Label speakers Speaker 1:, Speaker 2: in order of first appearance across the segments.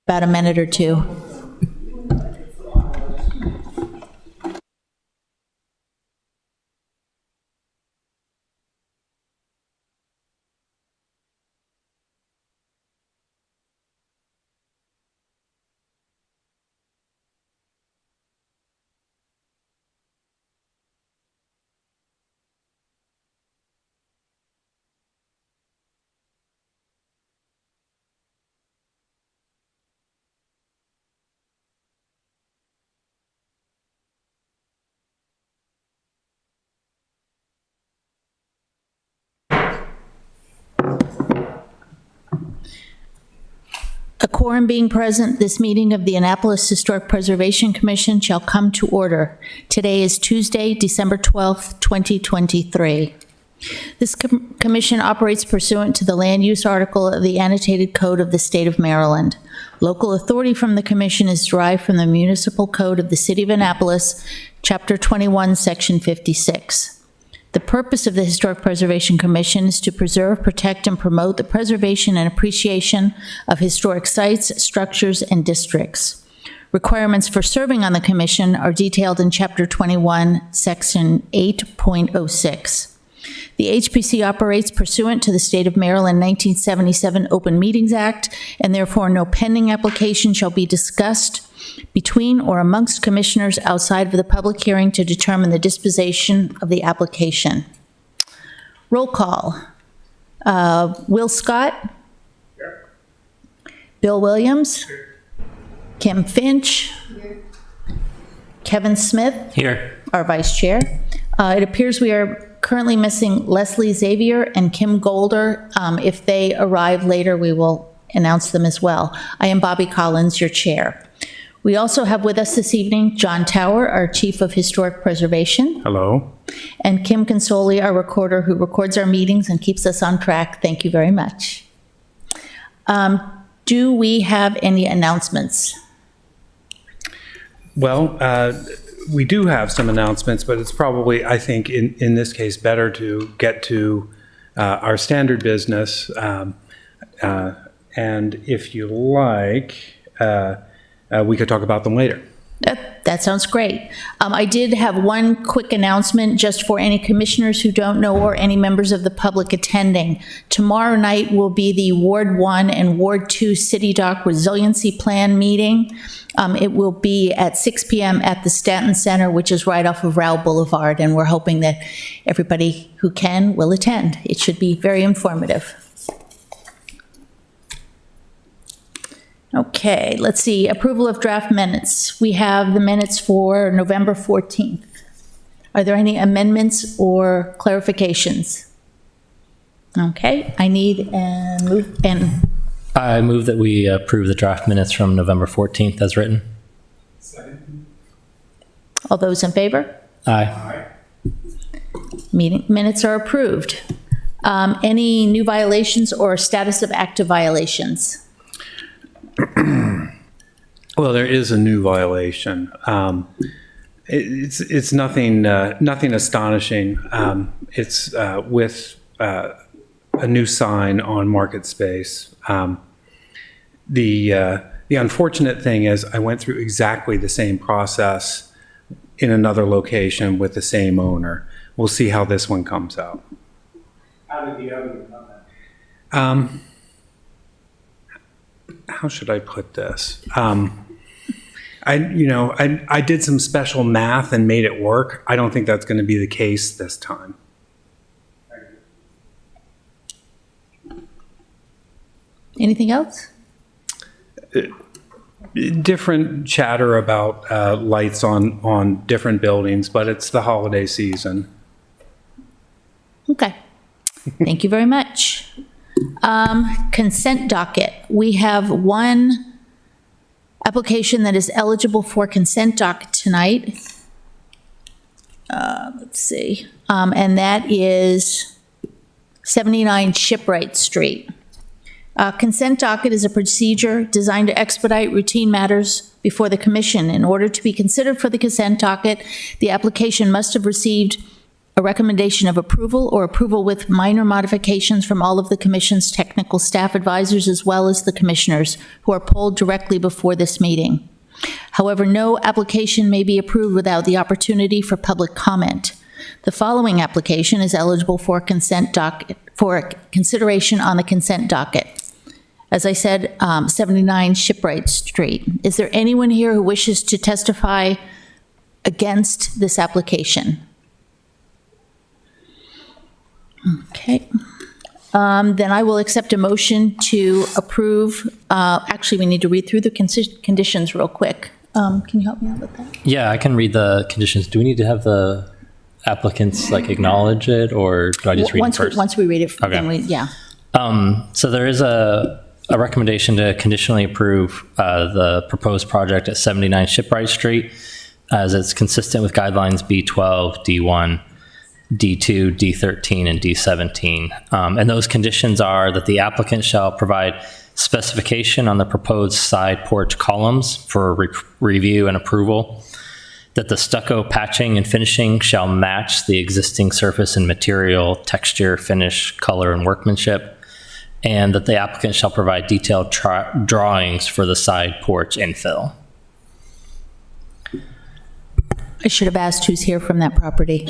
Speaker 1: About a minute or two. A quorum being present, this meeting of the Annapolis Historic Preservation Commission shall come to order. Today is Tuesday, December 12th, 2023. This commission operates pursuant to the Land Use Article of the Annotated Code of the State of Maryland. Local authority from the commission is derived from the Municipal Code of the City of Annapolis, Chapter 21, Section 56. The purpose of the Historic Preservation Commission is to preserve, protect, and promote the preservation and appreciation of historic sites, structures, and districts. Requirements for serving on the commission are detailed in Chapter 21, Section 8.06. The HPC operates pursuant to the State of Maryland 1977 Open Meetings Act, and therefore no pending application shall be discussed between or amongst commissioners outside of the public hearing to determine the disposition of the application. Roll call. Will Scott? Here. Bill Williams? Here. Kim Finch? Here. Kevin Smith?
Speaker 2: Here.
Speaker 1: Our vice chair. It appears we are currently missing Leslie Xavier and Kim Golder. If they arrive later, we will announce them as well. I am Bobby Collins, your chair. We also have with us this evening John Tower, our Chief of Historic Preservation.
Speaker 3: Hello.
Speaker 1: And Kim Consoli, our recorder, who records our meetings and keeps us on track. Thank you very much. Do we have any announcements?
Speaker 3: Well, we do have some announcements, but it's probably, I think, in this case, better to get to our standard business. And if you like, we could talk about them later.
Speaker 1: That sounds great. I did have one quick announcement just for any commissioners who don't know or any members of the public attending. Tomorrow night will be the Ward 1 and Ward 2 City Dock Resiliency Plan meeting. It will be at 6 p.m. at the Stanton Center, which is right off of Rowell Boulevard, and we're hoping that everybody who can will attend. It should be very informative. Okay, let's see. Approval of draft minutes. We have the minutes for November 14th. Are there any amendments or clarifications? Okay, I need a move.
Speaker 2: I move that we approve the draft minutes from November 14th as written.
Speaker 4: Second.
Speaker 1: All those in favor?
Speaker 2: Aye.
Speaker 1: Meeting minutes are approved. Any new violations or status of active violations?
Speaker 3: Well, there is a new violation. It's nothing astonishing. It's with a new sign on Market Space. The unfortunate thing is I went through exactly the same process in another location with the same owner. We'll see how this one comes out.
Speaker 4: How did the other one come out?
Speaker 3: How should I put this? I did some special math and made it work. I don't think that's going to be the case this time.
Speaker 1: Anything else?
Speaker 3: Different chatter about lights on different buildings, but it's the holiday season.
Speaker 1: Okay. Thank you very much. Consent docket. We have one application that is eligible for consent docket tonight. Let's see. And that is 79 Shipwright Street. Consent docket is a procedure designed to expedite routine matters before the commission. In order to be considered for the consent docket, the application must have received a recommendation of approval or approval with minor modifications from all of the commission's technical staff advisors as well as the commissioners who are polled directly before this meeting. However, no application may be approved without the opportunity for public comment. The following application is eligible for consideration on the consent docket. As I said, 79 Shipwright Street. Is there anyone here who wishes to testify against this application? Okay. Then I will accept a motion to approve. Actually, we need to read through the conditions real quick. Can you help me out with that?
Speaker 2: Yeah, I can read the conditions. Do we need to have the applicants acknowledge it, or do I just read it first?
Speaker 1: Once we read it,
Speaker 2: Okay.
Speaker 1: then yeah.
Speaker 2: So there is a recommendation to conditionally approve the proposed project at 79 Shipwright Street as it's consistent with guidelines B12, D1, D2, D13, and D17. And those conditions are that the applicant shall provide specification on the proposed side porch columns for review and approval, that the stucco patching and finishing shall match the existing surface and material, texture, finish, color, and workmanship, and that the applicant shall provide detailed drawings for the side porch infill.
Speaker 1: I should have asked who's here from that property.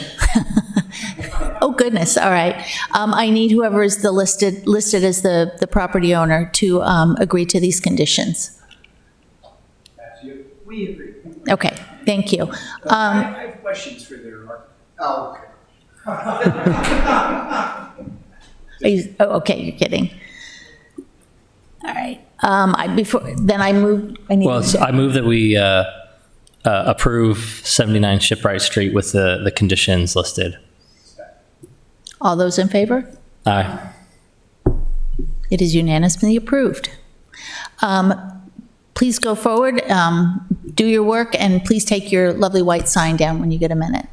Speaker 1: Oh, goodness, all right. I need whoever is listed as the property owner to agree to these conditions.
Speaker 4: That's you. We agree.
Speaker 1: Okay, thank you.
Speaker 4: I have questions for their architect. Oh, okay.
Speaker 1: Okay, you're kidding. All right. I
Speaker 2: move that we approve 79 Shipwright Street with the conditions listed.
Speaker 1: All those in favor?
Speaker 2: Aye.
Speaker 1: It is unanimously approved. Please go forward, do your work, and please take your lovely white sign down when you get a minute.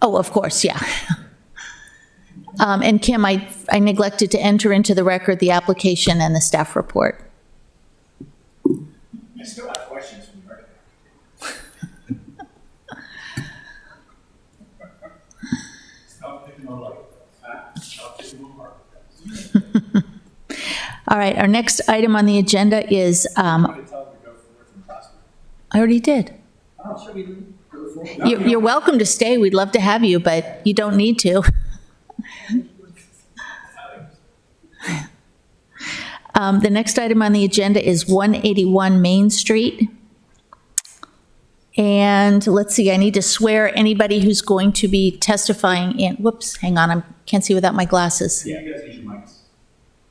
Speaker 1: Oh, of course, yeah. And Kim, I neglected to enter into the record the application and the staff report.
Speaker 4: I still have questions from the architect. Stop picking on architects. Stop picking on architects.
Speaker 1: All right, our next item on the agenda is,
Speaker 4: I'm going to tell them to go forward from last week.
Speaker 1: I already did.
Speaker 4: Oh, should we go forward?
Speaker 1: You're welcome to stay, we'd love to have you, but you don't need to. The next item on the agenda is 181 Main Street. And let's see, I need to swear anybody who's going to be testifying in, whoops, hang on, I can't see without my glasses.
Speaker 4: Yeah, you guys use your mics.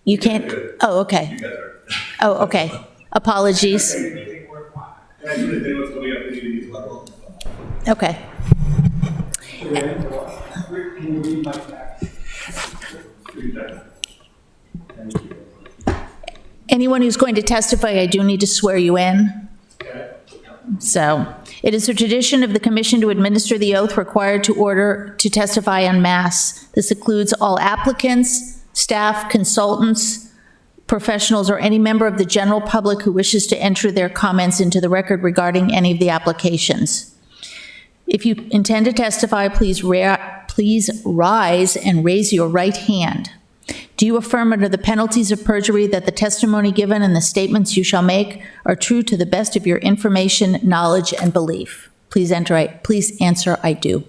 Speaker 1: You can't, oh, okay.
Speaker 4: You guys are.
Speaker 1: Oh, okay. Apologies.
Speaker 4: Anything worthwhile. That's what they what's going up to these levels.
Speaker 1: Okay.
Speaker 4: Can you read my back? Thank you.
Speaker 1: Anyone who's going to testify, I do need to swear you in. So, it is a tradition of the commission to administer the oath required to order to testify en masse. This includes all applicants, staff, consultants, professionals, or any member of the general public who wishes to enter their comments into the record regarding any of the applications. If you intend to testify, please rise and raise your right hand. Do you affirm under the penalties of perjury that the testimony given and the statements you shall make are true to the best of your information, knowledge, and belief? Please answer, I do.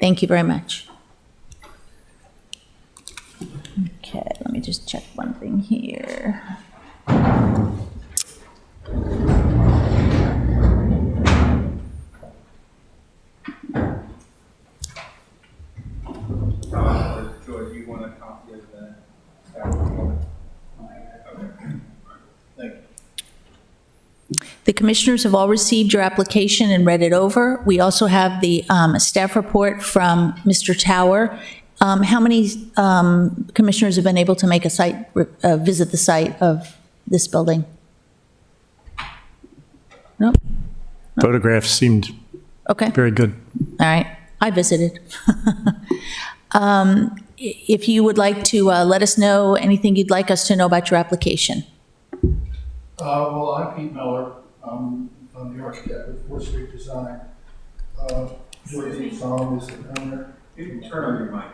Speaker 1: Thank you very much. Okay, let me just check one thing here.
Speaker 4: George, do you want a copy of the staff report? Okay. Thank you.
Speaker 1: The commissioners have all received your application and read it over. We also have the staff report from Mr. Tower. How many commissioners have been able to make a visit the site of this building? No?
Speaker 5: Photographs seemed
Speaker 1: Okay,
Speaker 5: very good.
Speaker 1: all right. I visited. If you would like to let us know anything you'd like us to know about your application.
Speaker 6: Well, I'm Pete Miller. I'm the architect with 4th Street Design.
Speaker 4: Joy Deep Psalm is the owner. You can turn on your mic.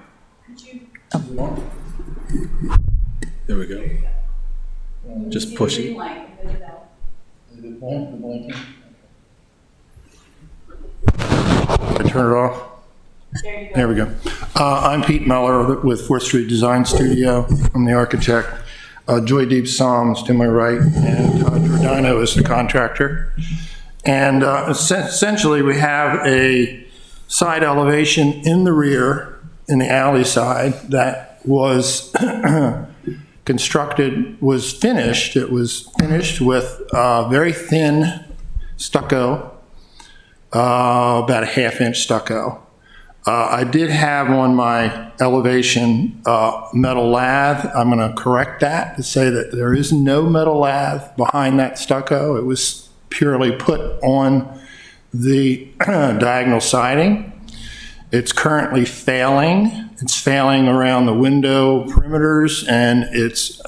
Speaker 6: There we go. Just push it.
Speaker 4: Is it blinking?
Speaker 6: I turn it off. There we go. I'm Pete Meller with 4th Street Design Studio. I'm the architect. Joy Deep Psalms to my right, and Giordano is the contractor. And essentially, we have a side elevation in the rear, in the alley side, that was finished. It was finished with very thin stucco, about a half-inch stucco. I did have on my elevation metal lath. I'm going to correct that to say that there is no metal lath behind that stucco. It was purely put on the diagonal siding. It's currently failing. It's failing around the window perimeters, and it's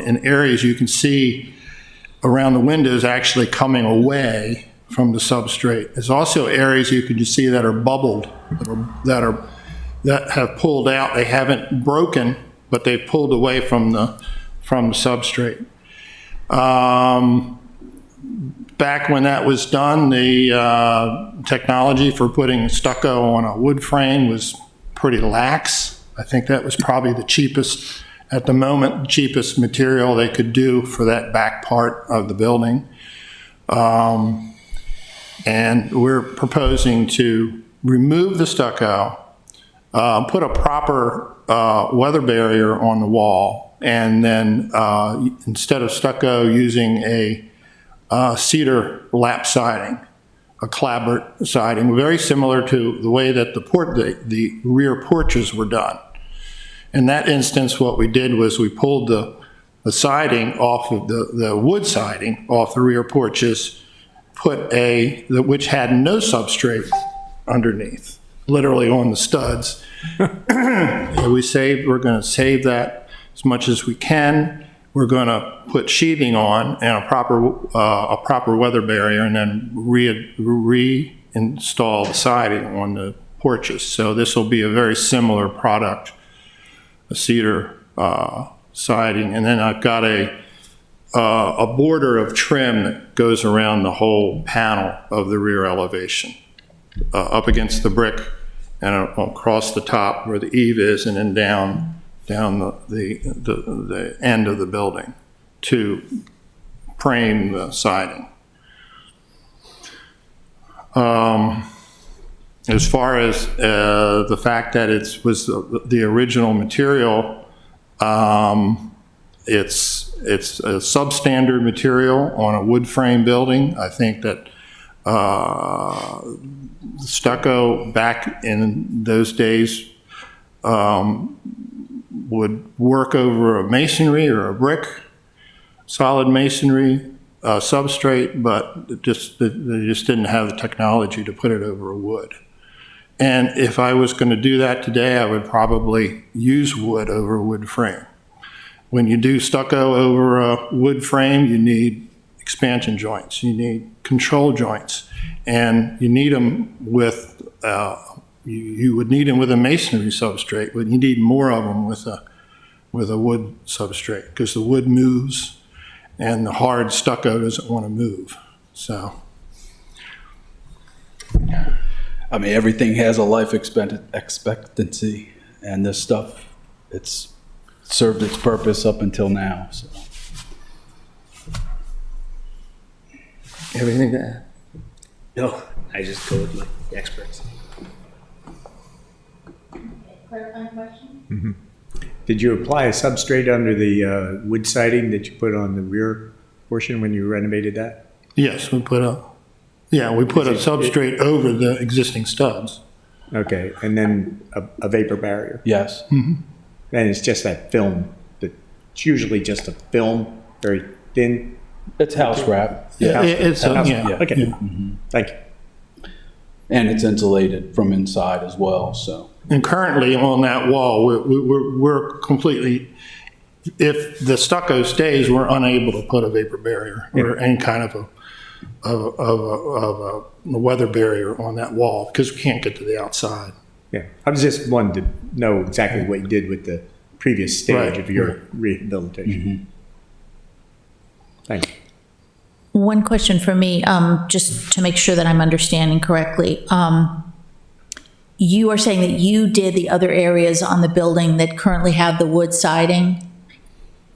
Speaker 6: in areas you can see around the windows actually coming away from the substrate. There's also areas you can just see that are bubbled, that have pulled out. They haven't broken, but they've pulled away from the substrate. Back when that was done, the technology for putting stucco on a wood frame was pretty lax. I think that was probably the cheapest, at the moment, cheapest material they could do for that back part of the building. And we're proposing to remove the stucco, put a proper weather barrier on the wall, and then instead of stucco, using a cedar lap siding, a clapboard siding, very similar to the way that the rear porches were done. In that instance, what we did was we pulled the siding off of the wood siding off the rear porches, put which had no substrate underneath, literally on the studs. We're going to save that as much as we can. We're going to put sheathing on and a proper weather barrier, and then reinstall the siding on the porches. So this will be a very similar product, a cedar siding, and then I've got a border of trim that goes around the whole panel of the rear elevation, up against the brick and across the top where the eave is, and then down the end of the building to frame the siding. As far as the fact that it was the original material, it's a substandard material on a wood frame building. I think that stucco back in those days would work over a masonry or a brick, solid masonry substrate, but they just didn't have the technology to put it over a wood. And if I was going to do that today, I would probably use wood over a wood frame. When you do stucco over a wood frame, you need expansion joints, you need control joints, and you need them with, you would need them with a masonry substrate, but you need more of them with a wood substrate, because the wood moves and the hard stucco doesn't want to move. So. I mean, everything has a life expectancy, and this stuff, it's served its purpose up until now. So.
Speaker 2: Everything to add?
Speaker 7: No, I just go with my experts.
Speaker 1: Clarifying question?
Speaker 5: Did you apply a substrate under the wood siding that you put on the rear portion when you renovated that?
Speaker 6: Yes, we put a substrate over the existing studs.
Speaker 5: Okay, and then a vapor barrier.
Speaker 6: Yes.
Speaker 5: And it's just that film, it's usually just a film, very thin.
Speaker 6: It's house wrap.
Speaker 5: Yeah.
Speaker 6: Yeah.
Speaker 5: Okay,
Speaker 6: Yeah.
Speaker 5: thank you.
Speaker 6: And it's insulated from inside as well, so.
Speaker 3: And currently on that wall, we're completely, if the stucco stays, we're unable to put a vapor barrier or any kind of
Speaker 6: of a weather barrier on that wall because we can't get to the outside.
Speaker 5: Yeah, I was just wanting to know exactly what you did with the previous stage
Speaker 6: Right,
Speaker 5: of your
Speaker 6: right.
Speaker 5: rehabilitation. Thank you.
Speaker 1: One question for me, just to make sure that I'm understanding correctly. You are saying that you did the other areas on the building that currently have the wood siding?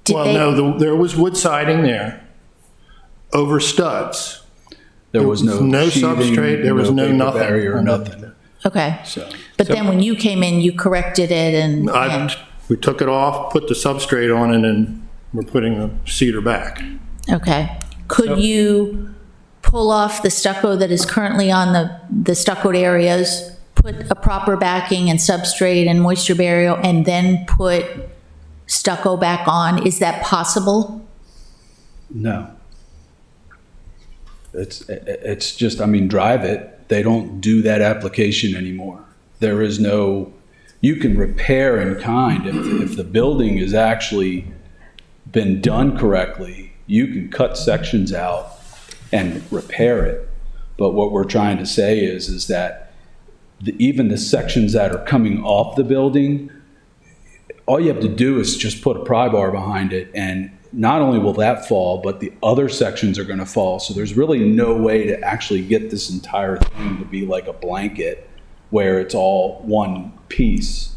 Speaker 1: Did
Speaker 6: Well,
Speaker 1: they-
Speaker 6: no, there was wood siding there over studs.
Speaker 8: There was no sheathing,
Speaker 6: substrate, there was no
Speaker 8: vapor
Speaker 6: nothing.
Speaker 8: barrier, nothing.
Speaker 1: Okay,
Speaker 8: So
Speaker 1: but then when you came in, you corrected it and,
Speaker 6: We took it off, put the substrate on, and then we're putting the cedar back.
Speaker 1: okay. Could you pull off the stucco that is currently on the stuccoed areas, put a proper backing and substrate and moisture barrier, and then put stucco back on? Is that possible?
Speaker 8: no. It's just, I mean, drive it. They don't do that application anymore. There is no, you can repair in kind. If the building is actually been done correctly, you can cut sections out and repair it. But what we're trying to say is that even the sections that are coming off the building, all you have to do is just put a pry bar behind it, and not only will that fall, but the other sections are going to fall. So there's really no way to actually get this entire thing to be like a blanket where it's all one piece.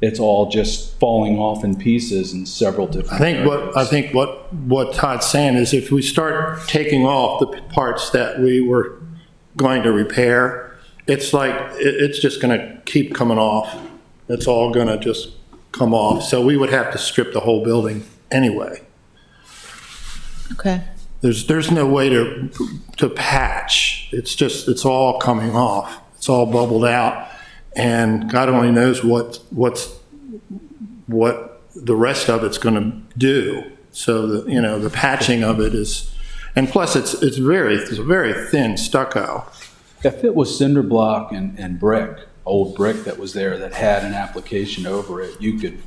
Speaker 8: It's all just falling off in pieces in several different
Speaker 6: I think what Todd's saying is if we start taking off the parts that we were going to repair, it's like, it's just gonna keep coming off. It's all gonna just come off. So we would have to strip the whole building anyway.
Speaker 1: Okay.
Speaker 6: There's no way to patch. It's all coming off. It's all bubbled out. And God only knows what the rest of it's going to do. So the patching of it is, and plus it's a very thin stucco.
Speaker 8: If it was cinder block and brick, old brick that was there that had an application over it, you could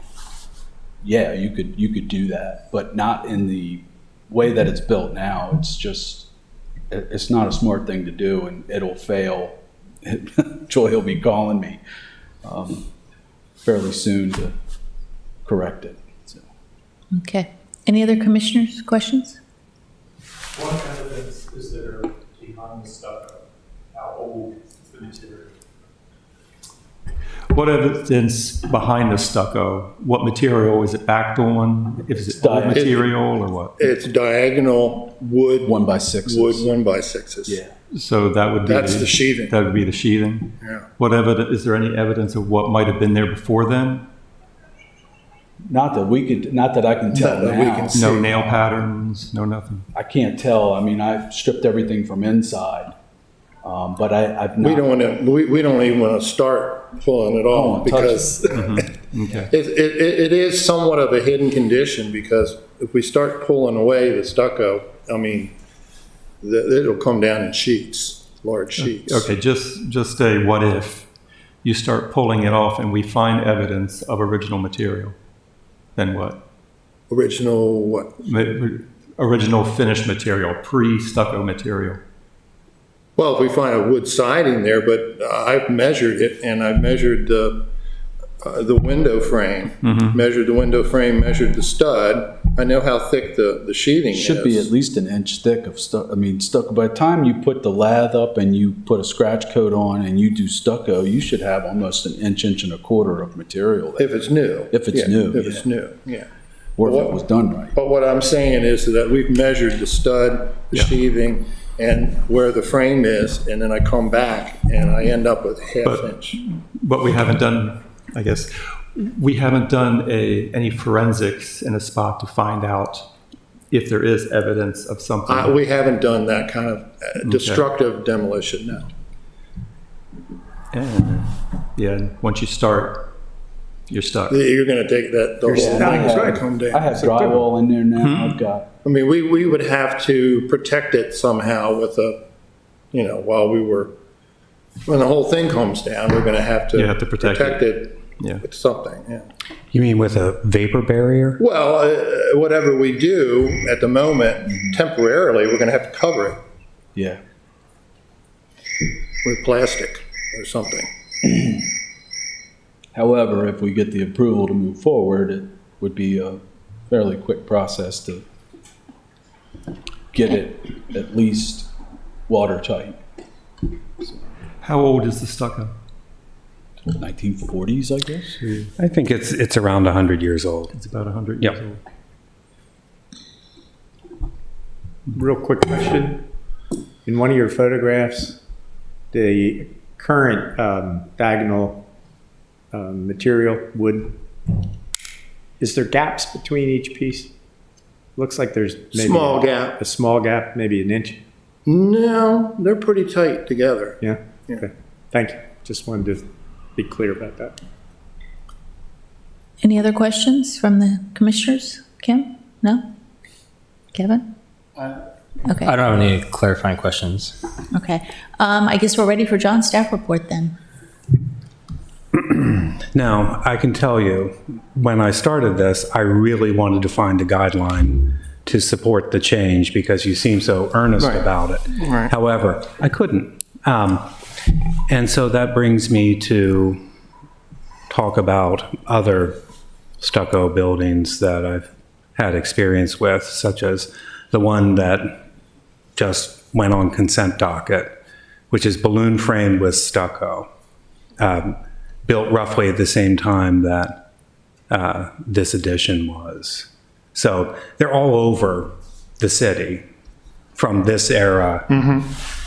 Speaker 8: do that, but not in the way that it's built now. It's not a smart thing to do, and it'll fail. Joy will be calling me fairly soon to correct it. So.
Speaker 1: Okay. Any other commissioners' questions?
Speaker 4: What evidence is there behind the stucco? How old is the material?
Speaker 9: What evidence behind the stucco? What material is it backed on? Is it old material or what?
Speaker 6: It's diagonal wood.
Speaker 8: 1x6s.
Speaker 6: Wood 1x6s.
Speaker 8: Yeah.
Speaker 9: So that would be
Speaker 6: That's the sheathing.
Speaker 9: That would be the sheathing.
Speaker 6: Yeah.
Speaker 9: What evidence? Is there any evidence of what might have been there before then?
Speaker 8: Not that I can tell
Speaker 6: Not that we
Speaker 8: now.
Speaker 6: can see.
Speaker 9: No nail patterns. No nothing.
Speaker 8: I can't tell. I mean, I've stripped everything from inside, but I've not.
Speaker 6: We don't even want to start pulling it off
Speaker 8: Don't touch
Speaker 6: because
Speaker 9: Okay.
Speaker 6: it is somewhat of a hidden condition because if we start pulling away the stucco, I mean, it'll come down in sheets, large sheets.
Speaker 9: Okay. Just a what if you start pulling it off and we find evidence of original material? Then what?
Speaker 6: Original what?
Speaker 9: Original finished material, pre-stucco material.
Speaker 6: Well, if we find a wood siding there, but I've measured it and I've measured the window frame, measured the window frame, measured the stud. I know how thick the sheathing is.
Speaker 8: Should be at least an inch thick of stuff. I mean, stucco. By the time you put the lath up and you put a scratch coat on and you do stucco, you should have almost an inch and a quarter of material there.
Speaker 6: If it's new.
Speaker 8: If it's
Speaker 6: Yeah,
Speaker 8: new,
Speaker 6: If
Speaker 8: yeah.
Speaker 6: it's new, yeah.
Speaker 8: Or if it was done right.
Speaker 6: But what I'm saying is that we've measured the stud, the sheathing, and where the frame is, and then I come back and I end up with half
Speaker 9: But-
Speaker 6: inch.
Speaker 9: But we haven't done, I guess, we haven't done any forensics in a spot to find out if there is evidence of something.
Speaker 6: We haven't done that kind of destructive demolition, no.
Speaker 9: And, yeah, and once you start, you're stuck.
Speaker 6: You're gonna take the whole
Speaker 5: stuck.
Speaker 6: thing's gonna
Speaker 8: I
Speaker 6: come down.
Speaker 8: have drywall in there now. I've got.
Speaker 6: I mean, we would have to protect it somehow with when the whole thing comes down, we're gonna have to.
Speaker 9: You have to protect it.
Speaker 6: it
Speaker 9: Yeah.
Speaker 6: with something, yeah.
Speaker 5: You mean with a vapor barrier?
Speaker 6: Well, whatever we do at the moment, temporarily, we're gonna have to cover it.
Speaker 8: Yeah.
Speaker 6: with plastic or something.
Speaker 8: However, if we get the approval to move forward, it would be a fairly quick process to get it at least watertight.
Speaker 9: How old is the stucco?
Speaker 8: 1940s, I guess?
Speaker 3: I think it's around 100 years old.
Speaker 9: It's about 100
Speaker 3: Yep.
Speaker 9: years old.
Speaker 5: Real quick question. In one of your photographs, the current diagonal material, wood, is there gaps between each piece? Looks like there's maybe
Speaker 6: Small gap.
Speaker 5: a small gap, maybe an inch.
Speaker 6: No, they're pretty tight together.
Speaker 5: Yeah?
Speaker 6: Yeah.
Speaker 5: Okay. Thank you. Just wanted to be clear about that.
Speaker 1: Any other questions from the commissioners? Kim? No? Kevin? Okay,
Speaker 2: I don't have any clarifying questions.
Speaker 1: okay. I guess we're ready for John's staff report then.
Speaker 3: Now, I can tell you, when I started this, I really wanted to find a guideline to support the change because you seem so earnest
Speaker 6: Right.
Speaker 3: about it.
Speaker 6: Right.
Speaker 3: However, I couldn't. And so that brings me to talk about other stucco buildings that I've had experience with, such as the one that just went on consent docket, which is balloon framed with stucco, built roughly at the same time that this addition was. So they're all over the city from this era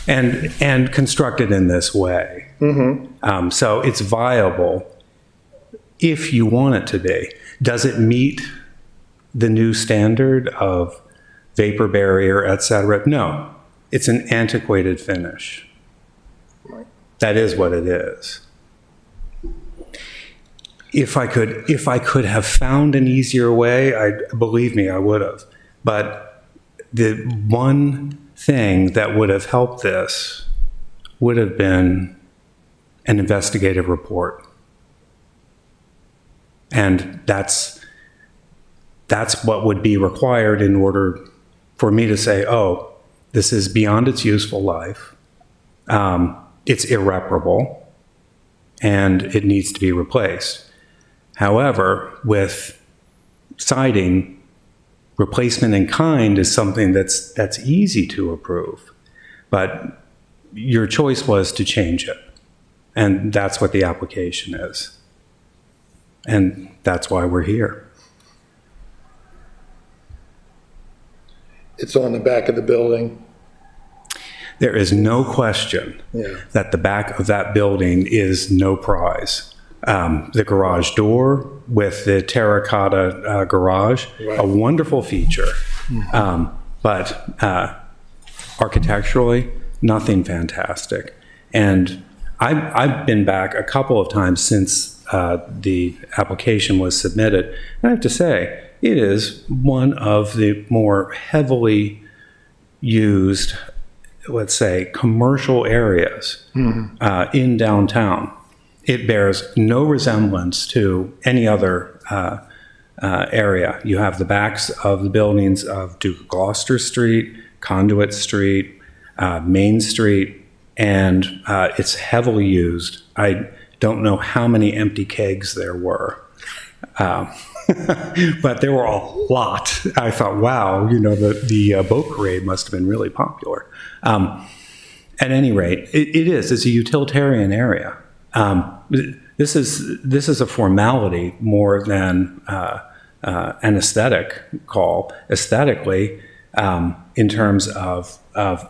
Speaker 3: and constructed in this way. So it's viable if you want it to be. Does it meet the new standard of vapor barrier, et cetera? No, it's an antiquated finish. That is what it is. If I could have found an easier way, believe me, I would have. But the one thing that would have helped this would have been an investigative report. And that's what would be required in order for me to say, oh, this is beyond its useful life. It's irreparable and it needs to be replaced. However, with siding, replacement in kind is something that's easy to approve. But your choice was to change it. And that's what the application is. And that's why we're here.
Speaker 6: It's on the back of the building.
Speaker 3: There is no question
Speaker 6: Yeah.
Speaker 3: that the back of that building is no prize. The garage door with the terracotta garage, a wonderful feature. But architecturally, nothing fantastic. And I've been back a couple of times since the application was submitted. And I have to say, it is one of the more heavily used, let's say, commercial areas in downtown. It bears no resemblance to any other area. You have the backs of the buildings of Duke of Gloucester Street, Conduit Street, Main Street, and it's heavily used. I don't know how many empty kegs there were. But there were a lot. I thought, wow, the boat parade must have been really popular. At any rate, it is. It's a utilitarian area. This is a formality more than an aesthetic call. Aesthetically, in terms of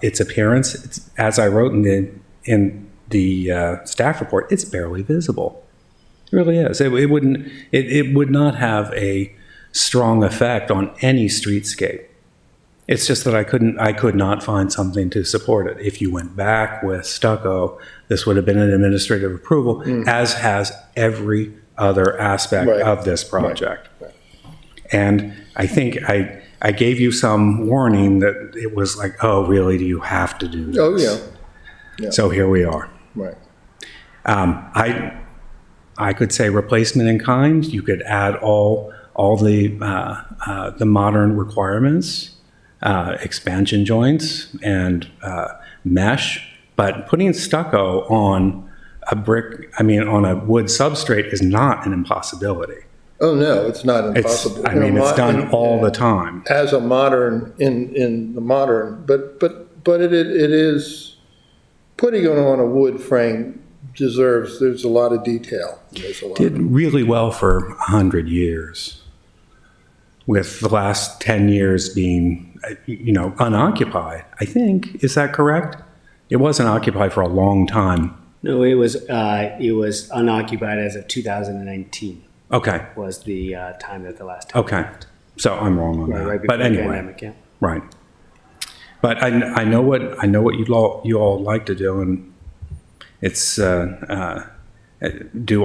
Speaker 3: its appearance, as I wrote in the staff report, it's barely visible. It really is. It would not have a strong effect on any streetscape. It's just that I could not find something to support it. If you went back with stucco, this would have been an administrative approval, as has every other aspect
Speaker 6: Right.
Speaker 3: of this project.
Speaker 6: Right.
Speaker 3: And I think I gave you some warning that it was like, oh, really, do you have to do this?
Speaker 6: Oh, yeah.
Speaker 3: So here we are.
Speaker 6: Right.
Speaker 3: I could say replacement in kind. You could add all the modern requirements. expansion joints and mesh, but putting stucco on a on a wood substrate is not an impossibility.
Speaker 6: Oh, no, it's not impossible.
Speaker 3: It's done all the time.
Speaker 6: As a modern, in the modern, but it is, putting it on a wood frame there's a lot of detail.
Speaker 3: Did really well for 100 years, with the last 10 years being, unoccupied, I think. Is that correct? It wasn't occupied for a long time.
Speaker 7: No, it was unoccupied as of 2019
Speaker 3: Okay,
Speaker 7: was the time that the last time.
Speaker 3: okay. So I'm wrong on that.
Speaker 7: Right before
Speaker 3: But
Speaker 7: the
Speaker 3: anyway,
Speaker 7: pandemic, yeah.
Speaker 3: right. But I know what you all like to do, and it's do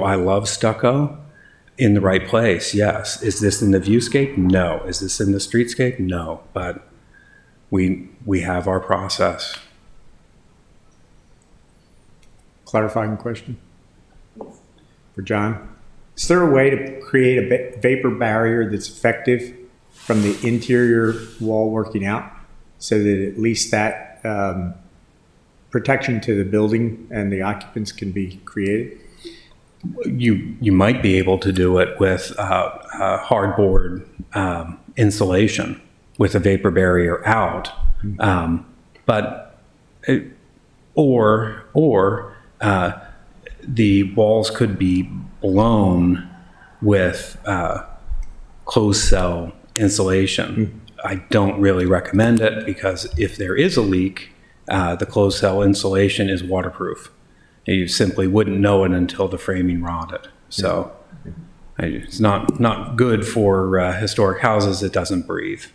Speaker 3: I love stucco? In the right place, yes. Is this in the viewscape? No. Is this in the streetscape? No. But we have our process.
Speaker 5: Clarifying question for John. Is there a way to create a vapor barrier that's effective from the interior wall working out so that at least that protection to the building and the occupants can be created?
Speaker 3: You might be able to do it with hardboard insulation with a vapor barrier out, or the walls could be blown with closed cell insulation. I don't really recommend it because if there is a leak, the closed cell insulation is waterproof. You simply wouldn't know it until the framing rotted. So it's not good for historic houses. It doesn't breathe.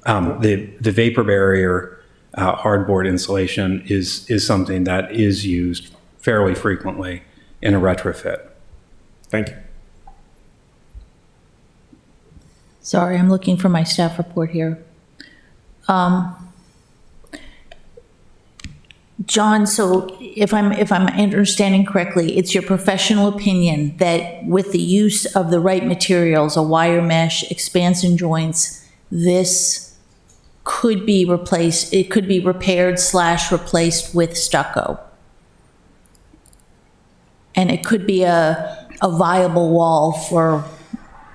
Speaker 3: The vapor barrier hardboard insulation is something that is used fairly frequently in a retrofit.
Speaker 5: Thank you.
Speaker 1: Sorry, I'm looking for my staff report here. John, so if I'm understanding correctly, it's your professional opinion that with the use of the right materials, a wire mesh, expansion joints, this could be replaced, it could be repaired / replaced with stucco. And it could be a viable wall for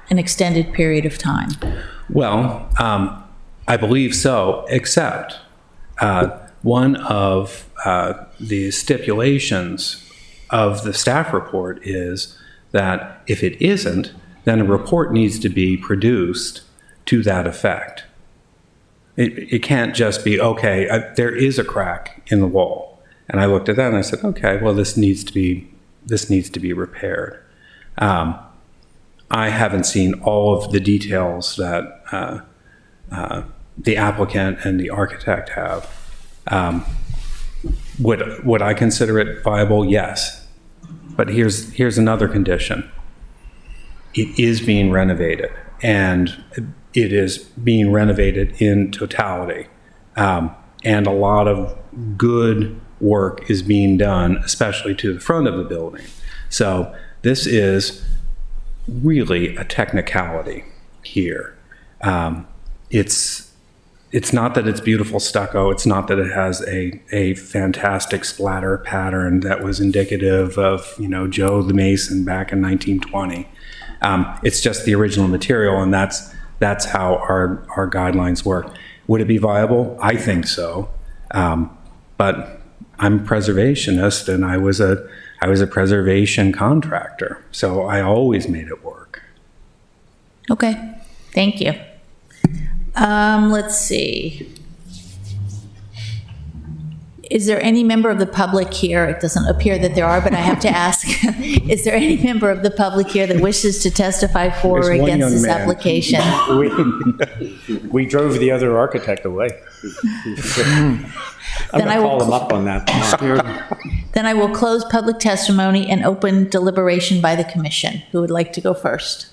Speaker 1: an extended period of time.
Speaker 3: Well, I believe so, except one of the stipulations of the staff report is that if it isn't, then a report needs to be produced to that effect. It can't just be, okay, there is a crack in the wall. And I looked at that and I said, okay, well, this needs to be repaired. I haven't seen all of the details that the applicant and the architect have. Would I consider it viable? Yes. But here's another condition. It is being renovated, and it is being renovated in totality. And a lot of good work is being done, especially to the front of the building. So this is really a technicality here. It's not that it's beautiful stucco. It's not that it has a fantastic splatter pattern that was indicative of, Joe the Mason back in 1920. It's just the original material, and that's how our guidelines work. Would it be viable? I think so. But I'm a preservationist, and I was a preservation contractor, so I always made it work.
Speaker 1: Okay, thank you. Let's see. Is there any member of the public here? It doesn't appear that there are, but I have to ask. Is there any member of the public here that wishes to testify for or
Speaker 5: There's one
Speaker 1: against
Speaker 5: young
Speaker 1: this
Speaker 5: man.
Speaker 1: application?
Speaker 5: We drove the other architect away. I'm
Speaker 1: Then I
Speaker 5: going to
Speaker 1: will
Speaker 5: call him up on that tomorrow.
Speaker 1: Then I will close public testimony and open deliberation by the commission. Who would like to go first?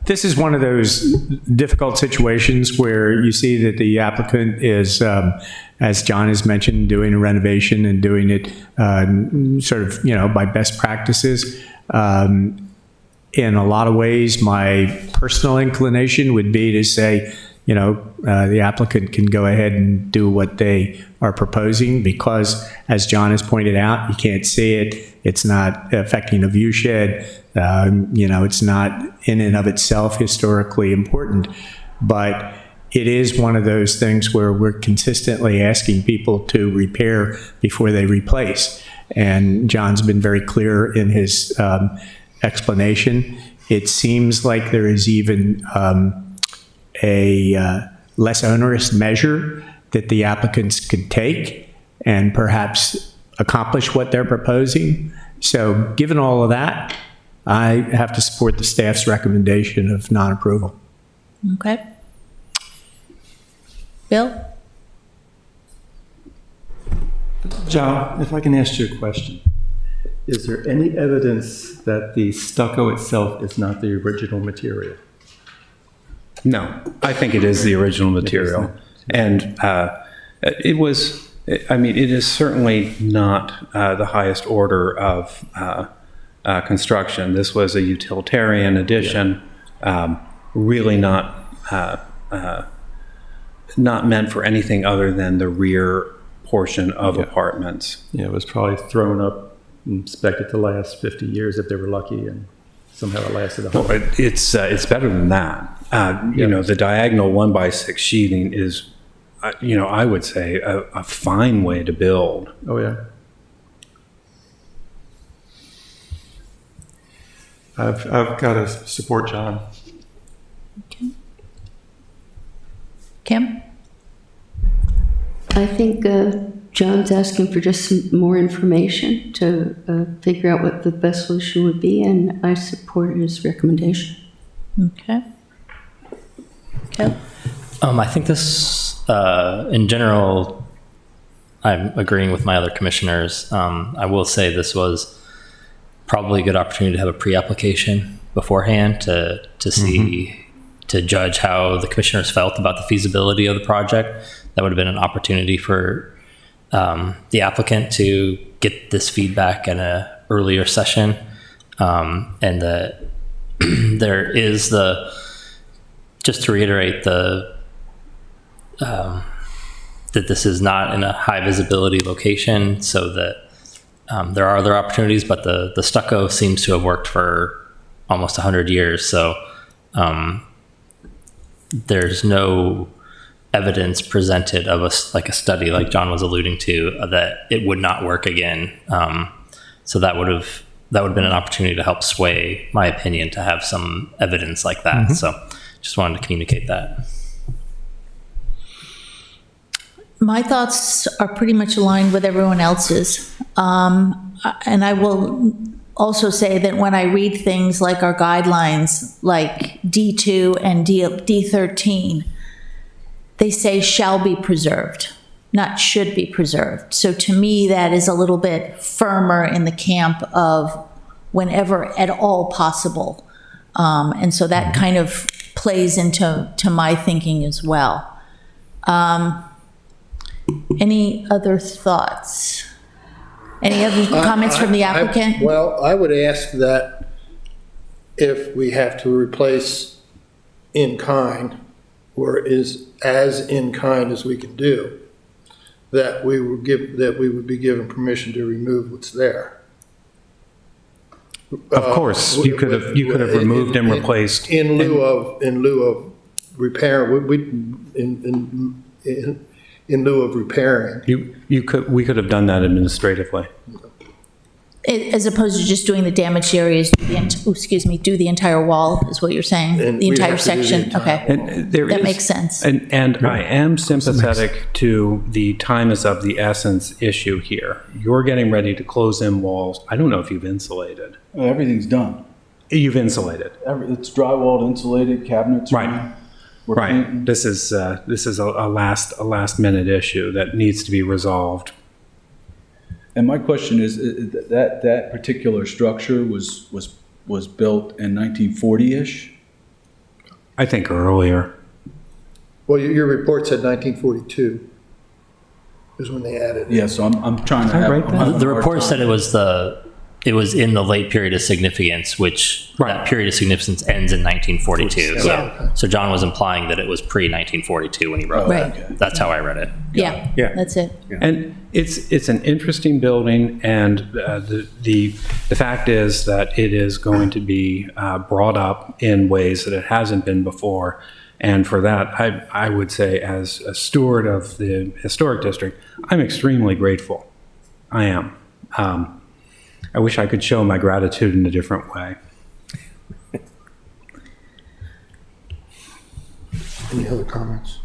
Speaker 5: This is one of those difficult situations where you see that the applicant is, as John has mentioned, doing a renovation and doing it sort of, by best practices. In a lot of ways, my personal inclination would be to say, the applicant can go ahead and do what they are proposing because, as John has pointed out, you can't see it. It's not affecting a view shed. It's not in and of itself historically important, but it is one of those things where we're consistently asking people to repair before they replace. And John's been very clear in his explanation. It seems like there is even a less onerous measure that the applicants could take and perhaps accomplish what they're proposing. So given all of that, I have to support the staff's recommendation of non-approval.
Speaker 1: Okay. Bill?
Speaker 9: John, if I can ask you a question. Is there any evidence that the stucco itself is not the original material?
Speaker 3: No, I think it is the original material. And it is certainly not the highest order of construction. This was a utilitarian addition, really not meant for anything other than the rear portion of apartments.
Speaker 9: Yeah, it was probably thrown up and expected to last 50 years if they were lucky, and somehow it lasted a whole.
Speaker 3: Well, it's better than that. The diagonal 1x6 sheathing is, I would say a fine way to build.
Speaker 9: Oh, yeah. I've got to support John.
Speaker 1: Kim?
Speaker 10: I think John's asking for just some more information to figure out what the best solution would be, and I support his recommendation.
Speaker 1: Okay. Okay.
Speaker 2: I think this, in general, I'm agreeing with my other commissioners. I will say this was probably a good opportunity to have a pre-application beforehand to see, to judge how the commissioners felt about the feasibility of the project. That would have been an opportunity for the applicant to get this feedback in an earlier session. And that there is just to reiterate that this is not in a high visibility location, so that there are other opportunities, but the stucco seems to have worked for almost 100 years. So there's no evidence presented of a study like John was alluding to that it would not work again. So that would have been an opportunity to help sway my opinion, to have some evidence like that. So just wanted to communicate that.
Speaker 1: My thoughts are pretty much aligned with everyone else's. And I will also say that when I read things like our guidelines, like D2 and D13, they say shall be preserved, not should be preserved. So to me, that is a little bit firmer in the camp of whenever at all possible. And so that kind of plays into my thinking as well. Any other thoughts? Any other comments from the applicant?
Speaker 6: Well, I would ask that if we have to replace in kind, or is as in kind as we can do, that we would be given permission to remove what's there.
Speaker 3: Of course, you could have removed and replaced.
Speaker 6: In lieu of repair, in lieu of repairing.
Speaker 3: We could have done that administratively.
Speaker 1: As opposed to just doing the damaged areas, do the entire wall, is what you're saying?
Speaker 6: And
Speaker 1: The
Speaker 6: we'd
Speaker 1: entire
Speaker 6: have to do the
Speaker 1: section?
Speaker 6: entire
Speaker 1: Okay.
Speaker 3: And there
Speaker 1: That
Speaker 3: is-
Speaker 1: makes sense.
Speaker 3: And I am sympathetic to the time is of the essence issue here. You're getting ready to close in walls. I don't know if you've insulated.
Speaker 8: Everything's done.
Speaker 3: You've insulated.
Speaker 8: It's drywalled, insulated, cabinets.
Speaker 3: Right.
Speaker 8: We're
Speaker 3: Right.
Speaker 8: painting.
Speaker 3: This is a last minute issue that needs to be resolved.
Speaker 8: And my question is, that particular structure was built in 1940-ish?
Speaker 3: I think earlier.
Speaker 6: Well, your report said 1942 is when they added it.
Speaker 8: Yeah, so I'm trying to
Speaker 3: I
Speaker 8: have.
Speaker 3: write that?
Speaker 8: I'm having
Speaker 2: The
Speaker 8: a hard
Speaker 2: report
Speaker 8: time.
Speaker 2: said it was the it was in the late period of significance, which
Speaker 3: Right.
Speaker 2: that period of significance ends in 1942.
Speaker 1: Yeah.
Speaker 2: So John was implying that it was pre-1942 when he wrote
Speaker 1: Right.
Speaker 2: that. That's how I read it.
Speaker 1: Yeah,
Speaker 3: Yeah.
Speaker 1: that's it.
Speaker 3: And it's an interesting building, and the fact is that it is going to be brought up in ways that it hasn't been before. And for that, I would say, as a steward of the historic district, I'm extremely grateful. I am. I wish I could show my gratitude in a different way.
Speaker 6: Any other comments?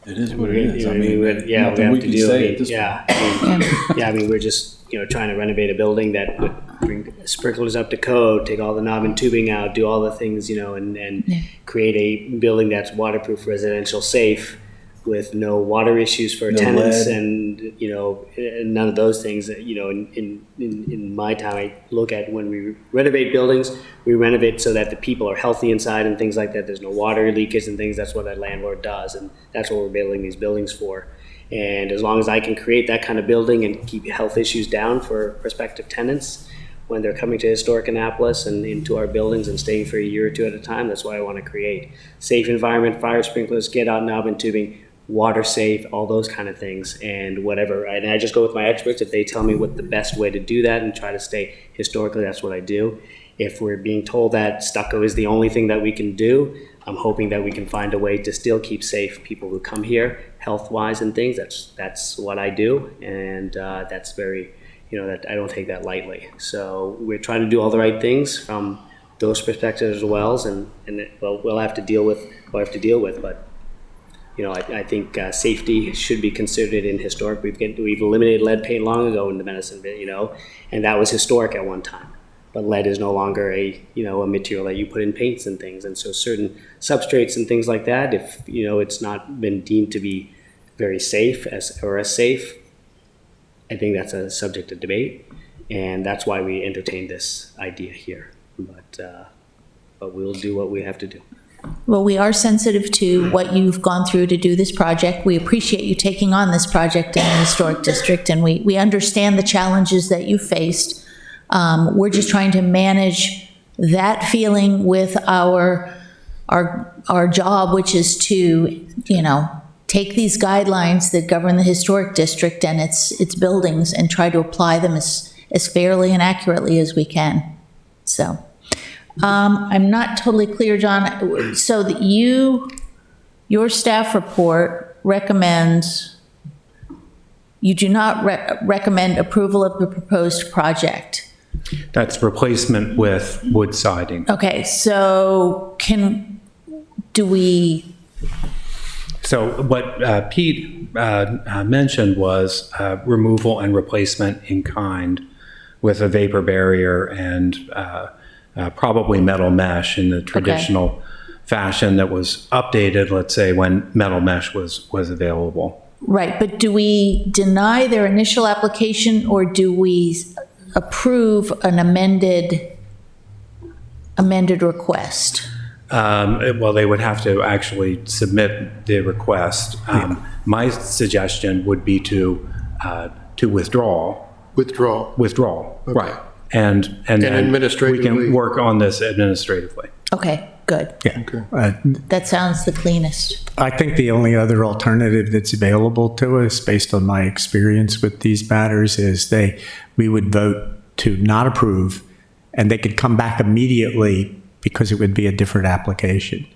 Speaker 8: It is what it is. I
Speaker 7: we
Speaker 8: mean,
Speaker 7: would, yeah, we
Speaker 8: nothing
Speaker 7: have
Speaker 8: we
Speaker 7: to
Speaker 8: can
Speaker 7: do.
Speaker 8: say at this point.
Speaker 7: Yeah, I mean, we're just trying to renovate a building that would bring sprinklers up to code, take all the knob and tubing out, do all the things, and create a building that's waterproof, residential safe, with no water issues for
Speaker 8: No
Speaker 7: tenants,
Speaker 8: lead.
Speaker 7: and none of those things. In my time, I look at when we renovate buildings, we renovate so that the people are healthy inside and things like that. There's no water leakage and things. That's what a landlord does, and that's what we're building these buildings for. And as long as I can create that kind of building and keep health issues down for prospective tenants when they're coming to historic Annapolis and into our buildings and staying for a year or two at a time, that's why I want to create safe environment, fire sprinklers, get out knob and tubing, water safe, all those kind of things, and whatever. And I just go with my experts. If they tell me what the best way to do that and try to stay historically, that's what I do. If we're being told that stucco is the only thing that we can do, I'm hoping that we can find a way to still keep safe people who come here, health-wise and things. That's what I do, and that's very, that I don't take that lightly. So we're trying to do all the right things from those perspectives as well, and we'll have to deal with what I have to deal with, but. I think safety should be considered in historic. We've eliminated lead paint long ago in the medicine, and that was historic at one time. But lead is no longer a material that you put in paints and things. And so certain substrates and things like that, if it's not been deemed to be very safe as safe, I think that's a subject of debate, and that's why we entertained this idea here. But we'll do what we have to do.
Speaker 1: Well, we are sensitive to what you've gone through to do this project. We appreciate you taking on this project in the Historic District, and we understand the challenges that you faced. We're just trying to manage that feeling with our job, which is to, take these guidelines that govern the Historic District and its buildings and try to apply them as fairly and accurately as we can. So. I'm not totally clear, John. So that your staff report recommends, you do not recommend approval of the proposed project.
Speaker 3: That's replacement with wood siding.
Speaker 1: Okay, so
Speaker 3: So what Pete mentioned was removal and replacement in kind with a vapor barrier and probably metal mesh in the traditional fashion that was updated, let's say, when metal mesh was available.
Speaker 1: right, but do we deny their initial application or do we approve an amended request?
Speaker 3: Well, they would have to actually submit the request. My suggestion would be to withdraw.
Speaker 6: Withdraw. Okay.
Speaker 3: Right. And then we
Speaker 6: administratively-
Speaker 3: can work on this administratively.
Speaker 1: Okay, good.
Speaker 6: Okay.
Speaker 1: That sounds the cleanest.
Speaker 5: I think the only other alternative that's available to us, based on my experience with these matters, is we would vote to not approve, and they could come back immediately because it would be a different application.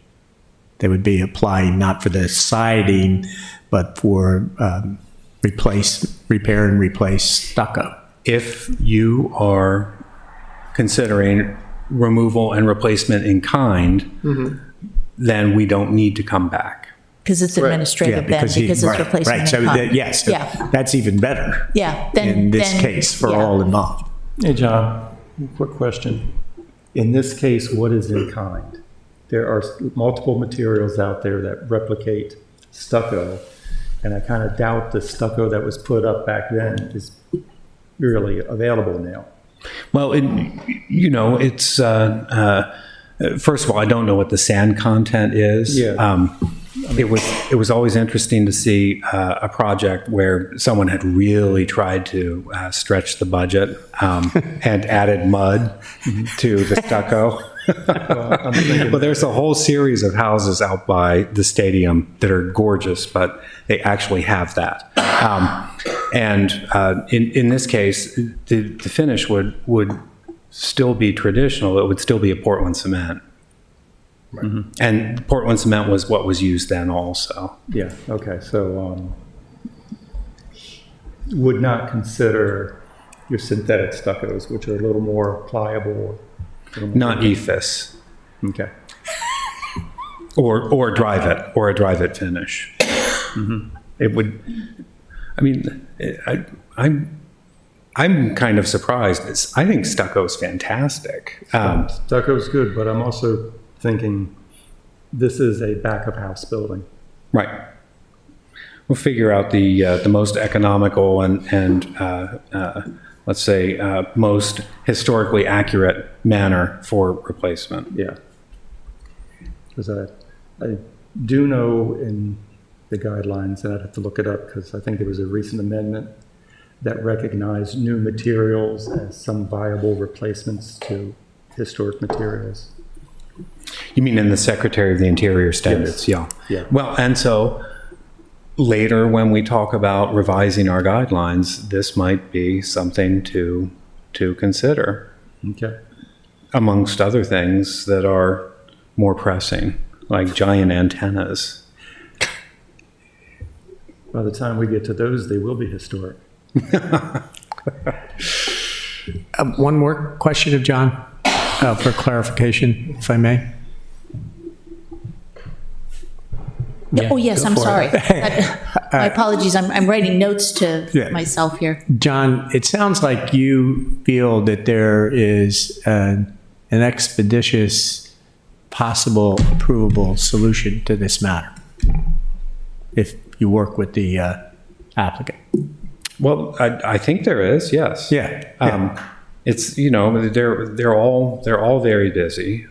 Speaker 5: They would be applying not for the siding, but for repair and replace stucco.
Speaker 3: If you are considering removal and replacement in kind, then we don't need to come back.
Speaker 1: Because it's administrative then, because it's replacement
Speaker 5: Right,
Speaker 1: in
Speaker 5: so
Speaker 1: kind.
Speaker 5: yes,
Speaker 1: Yeah,
Speaker 5: that's even better
Speaker 1: yeah. Then
Speaker 5: in this
Speaker 1: then-
Speaker 5: case for
Speaker 1: yeah.
Speaker 5: all involved.
Speaker 9: Hey, John, quick question. In this case, what is in kind? There are multiple materials out there that replicate stucco, and I kind of doubt the stucco that was put up back then is really available now.
Speaker 3: Well, it's, first of all, I don't know what the sand content is.
Speaker 9: Yeah.
Speaker 3: It was always interesting to see a project where someone had really tried to stretch the budget and added mud to the stucco. Well, there's a whole series of houses out by the stadium that are gorgeous, but they actually have that. In this case, the finish would still be traditional. It would still be a Portland cement. And Portland cement was what was used then also.
Speaker 9: Yeah, okay, so would not consider your synthetic stuccos, which are a little more pliable.
Speaker 3: Not ethos.
Speaker 9: Okay.
Speaker 3: Or drive it finish. It would, I mean, I'm kind of surprised. I think stucco's fantastic.
Speaker 9: Stucco's good, but I'm also thinking this is a back-of-house building.
Speaker 3: Right. We'll figure out the most economical and let's say, most historically accurate manner for replacement.
Speaker 9: Yeah. Because I do know in the guidelines, and I'd have to look it up because I think there was a recent amendment that recognized new materials as some viable replacements to historic materials.
Speaker 3: You mean in the Secretary of the Interior standards?
Speaker 9: Yes.
Speaker 3: Yeah.
Speaker 9: Yeah.
Speaker 3: Well, and so later when we talk about revising our guidelines, this might be something to consider,
Speaker 9: Okay.
Speaker 3: amongst other things that are more pressing, like giant antennas.
Speaker 9: By the time we get to those, they will be historic.
Speaker 5: One more question of John for clarification, if I may.
Speaker 1: Oh, yes, I'm sorry. My apologies, I'm writing notes to
Speaker 5: Yeah.
Speaker 1: myself here.
Speaker 5: John, it sounds like you feel that there is an expeditious, possible, approvable solution to this matter if you work with the applicant.
Speaker 3: Well, I think there is, yes.
Speaker 5: Yeah.
Speaker 3: It's, they're all very busy.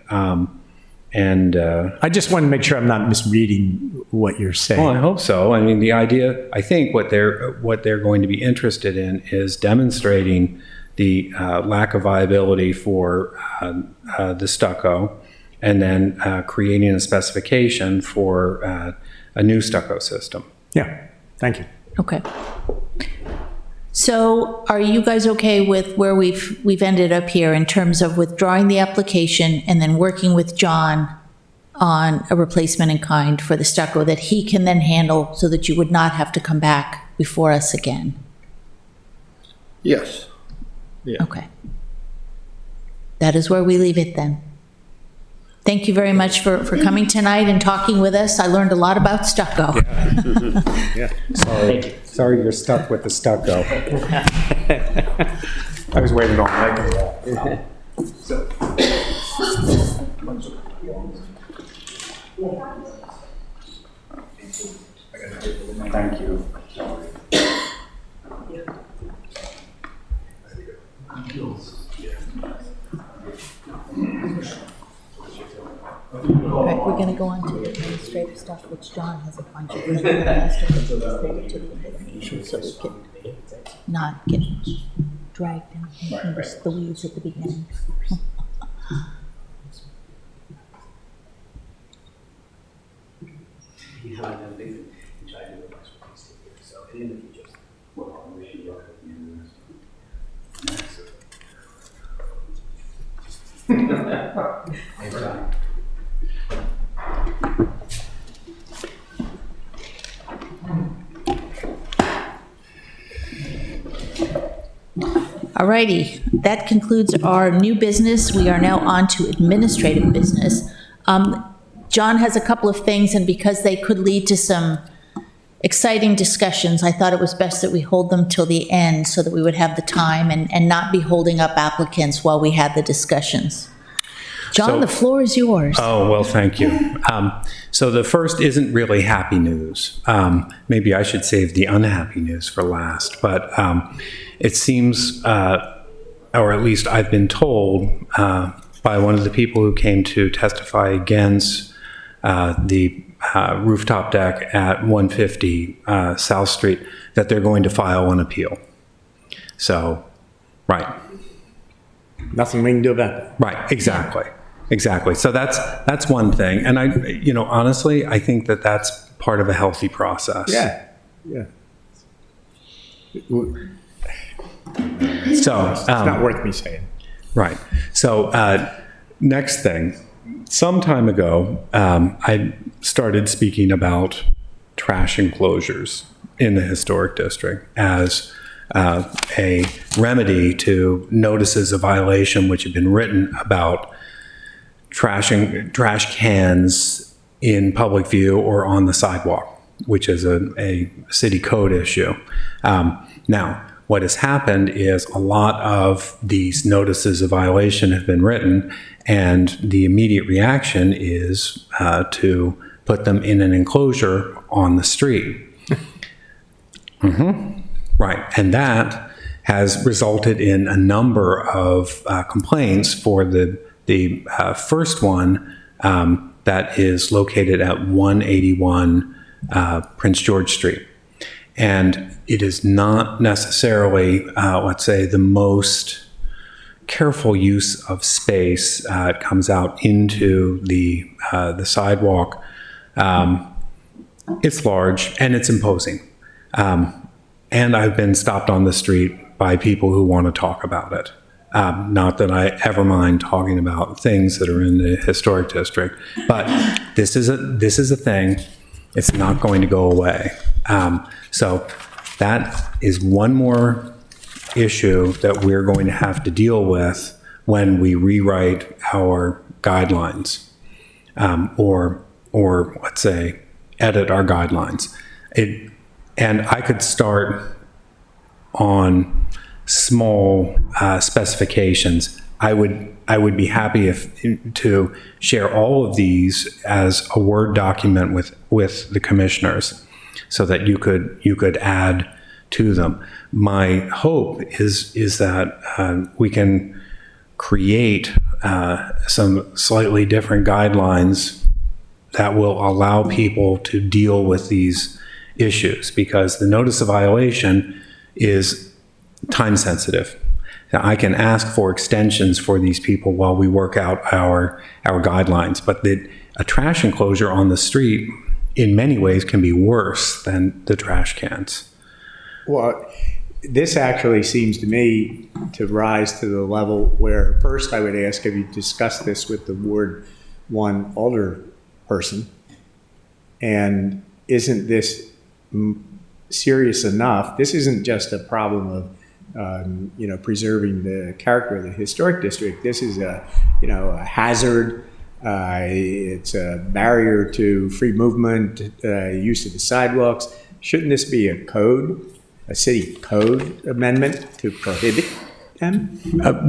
Speaker 3: And
Speaker 5: I just want to make sure I'm not misreading what you're saying.
Speaker 3: well, I hope so. I mean, the idea, I think what they're going to be interested in is demonstrating the lack of viability for the stucco, and then creating a specification for a new stucco system.
Speaker 5: Yeah, thank you.
Speaker 1: Okay. So are you guys okay with where we've ended up here in terms of withdrawing the application and then working with John on a replacement in kind for the stucco that he can then handle so that you would not have to come back before us again?
Speaker 6: Yes.
Speaker 1: Okay. That is where we leave it then. Thank you very much for coming tonight and talking with us. I learned a lot about stucco.
Speaker 3: Sorry you're stuck with the stucco. I was waiting all night for that. Thank you.
Speaker 1: All right, we're going to go on to the administrative stuff, which John has a bunch of things that has to be stated to the information, so we can not get dragged in the weeds at the beginning. All righty, that concludes our new business. We are now on to administrative business. John has a couple of things, and because they could lead to some exciting discussions, I thought it was best that we hold them till the end so that we would have the time and not be holding up applicants while we had the discussions. John, the floor is yours.
Speaker 3: Oh, well, thank you. So the first isn't really happy news. Maybe I should save the unhappy news for last, but it seems, or at least I've been told by one of the people who came to testify against the rooftop deck at 150 South Street, that they're going to file an appeal. So, right.
Speaker 5: Nothing we can do about that.
Speaker 3: Right, exactly. So that's one thing. And honestly, I think that that's part of a healthy process.
Speaker 5: Yeah.
Speaker 3: So,
Speaker 5: It's not worth me saying.
Speaker 3: right. So, next thing, some time ago, I started speaking about trash enclosures in the historic district as a remedy to notices of violation which have been written about trash cans in public view or on the sidewalk, which is a city code issue. Now, what has happened is a lot of these notices of violation have been written, and the immediate reaction is to put them in an enclosure on the street. Right, and that has resulted in a number of complaints. For the first one that is located at 181 Prince George Street. And it is not necessarily, let's say, the most careful use of space. It comes out into the sidewalk. It's large and it's imposing. And I've been stopped on the street by people who want to talk about it. Not that I ever mind talking about things that are in the historic district, but this is a thing. It's not going to go away. So that is one more issue that we're going to have to deal with when we rewrite our guidelines, or let's say edit our guidelines. And I could start on small specifications. I would be happy to share all of these as a Word document with the commissioners, so that you could add to them. My hope is that we can create some slightly different guidelines that will allow people to deal with these issues, because the notice of violation is time sensitive. Now, I can ask for extensions for these people while we work out our guidelines, but a trash enclosure on the street in many ways can be worse than the trash cans.
Speaker 5: Well, this actually seems to me to rise to the level where, first I would ask, have you discussed this with the Ward 1 alder person? And isn't this serious enough? This isn't just a problem of preserving the character of the historic district. This is a hazard. It's a barrier to free movement, use of the sidewalks. Shouldn't this be a city code amendment to prohibit them?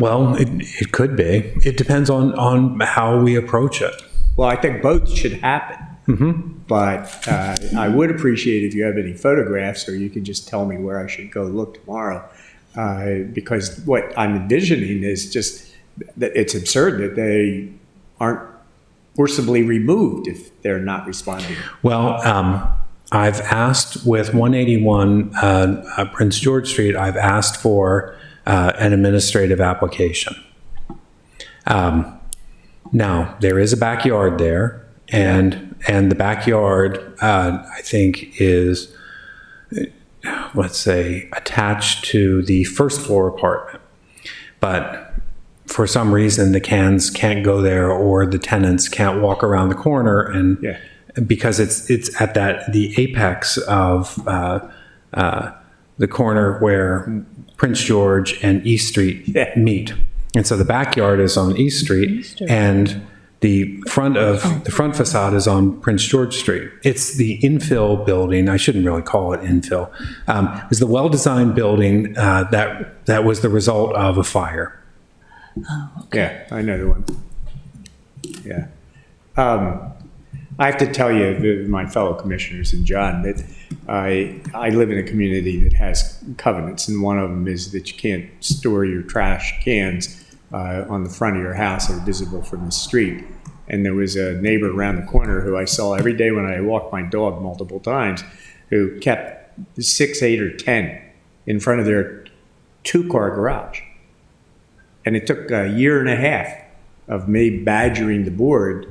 Speaker 3: Well, it could be. It depends on how we approach it.
Speaker 5: Well, I think both should happen. But I would appreciate if you have any photographs, or you could just tell me where I should go look tomorrow. Because what I'm envisioning is just that it's absurd that they aren't forcibly removed if they're not responding.
Speaker 3: Well, I've asked with 181 Prince George Street, I've asked for an administrative application. Now, there is a backyard there, and the backyard, I think, is, let's say, attached to the first floor apartment. But for some reason, the cans can't go there, or the tenants can't walk around the corner, and because it's at the apex of the corner where Prince George and East Street meet. And so the backyard is on East Street, and the front facade is on Prince George Street. It's the infill building. I shouldn't really call it infill. It was the well-designed building that was the result of a fire.
Speaker 1: Oh, okay.
Speaker 5: Yeah, I know the one. Yeah. I have to tell you, my fellow commissioners and John, that I live in a community that has covenants, and one of them is that you can't store your trash cans on the front of your house or visible from the street. And there was a neighbor around the corner who I saw every day when I walked my dog multiple times, who kept 6, 8, or 10 in front of their 2-car garage. And it took a year and a half of me badgering the board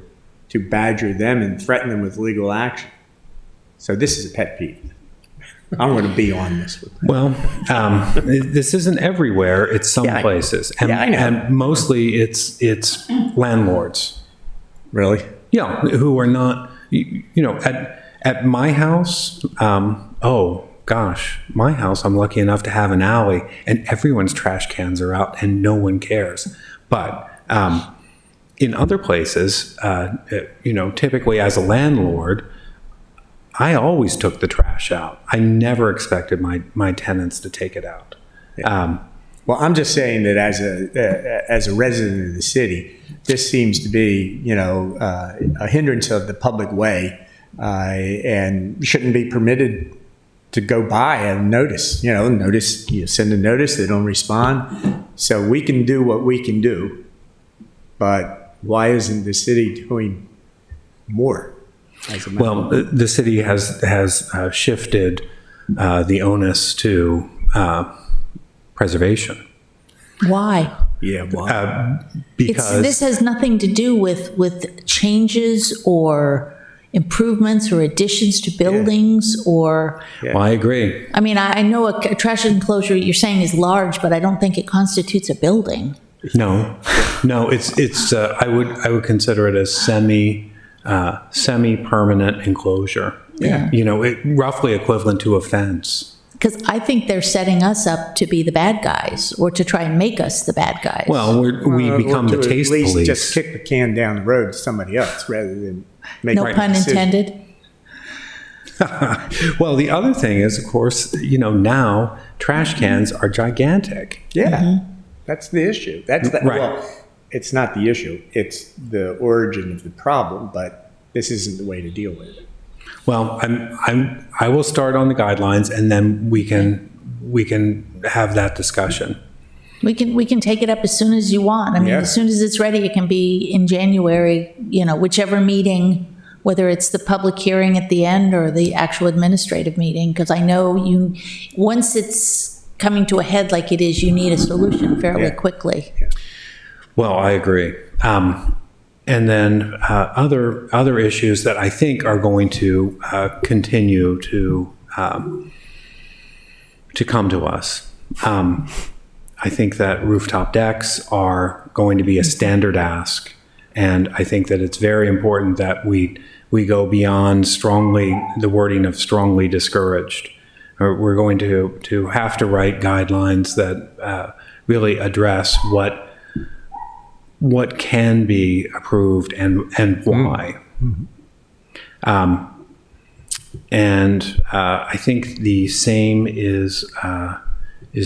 Speaker 5: to badger them and threaten them with legal action. So this is a pet peeve. I'm going to be on this with them.
Speaker 3: Well, this isn't everywhere. It's some
Speaker 5: Yeah, I know.
Speaker 3: places. And,
Speaker 5: Yeah, I know.
Speaker 3: and mostly it's landlords.
Speaker 5: Really?
Speaker 3: Yeah, who are not, at my house, oh gosh, my house, I'm lucky enough to have an alley and everyone's trash cans are out and no one cares. But in other places, typically as a landlord, I always took the trash out. I never expected my tenants to take it out.
Speaker 5: Well, I'm just saying that as a resident of the city, this seems to be, a hindrance of the public way, and shouldn't be permitted to go by and notice. You send a notice, they don't respond. So we can do what we can do, but why isn't the city doing more? As a matter
Speaker 3: Well, the city has shifted the onus to preservation.
Speaker 1: Why?
Speaker 5: yeah, well,
Speaker 3: Because
Speaker 1: This has nothing to do with changes or improvements or additions to buildings or,
Speaker 3: well, I agree.
Speaker 1: I mean, I know a trash enclosure you're saying is large, but I don't think it constitutes a building.
Speaker 3: No, it's I would consider it a semi-permanent enclosure.
Speaker 1: Yeah.
Speaker 3: Roughly equivalent to a fence.
Speaker 1: Because I think they're setting us up to be the bad guys or to try and make us the bad guys.
Speaker 3: Well, we become the taste
Speaker 5: at least
Speaker 3: police.
Speaker 5: just kick the can down the road to somebody else rather than make
Speaker 1: No
Speaker 5: the
Speaker 1: pun
Speaker 5: decision.
Speaker 1: intended.
Speaker 3: Well, the other thing is, of course, now trash cans are gigantic.
Speaker 5: Yeah, that's the issue. That's the,
Speaker 3: Right.
Speaker 5: well, it's not the issue. It's the origin of the problem, but this isn't the way to deal with it.
Speaker 3: Well, I will start on the guidelines, and then we can have that discussion.
Speaker 1: We can take it up as soon as you want. I mean,
Speaker 5: Yeah.
Speaker 1: as soon as it's ready, it can be in January, whichever meeting, whether it's the public hearing at the end or the actual administrative meeting, because I know once it's coming to a head like it is, you need a solution fairly
Speaker 5: Yeah.
Speaker 1: quickly.
Speaker 3: Well, I agree. And then other issues that I think are going to continue to come to us. I think that rooftop decks are going to be a standard ask, and I think that it's very important that we go beyond the wording of strongly discouraged. We're going to have to write guidelines that really address what can be approved and why. And I think the same is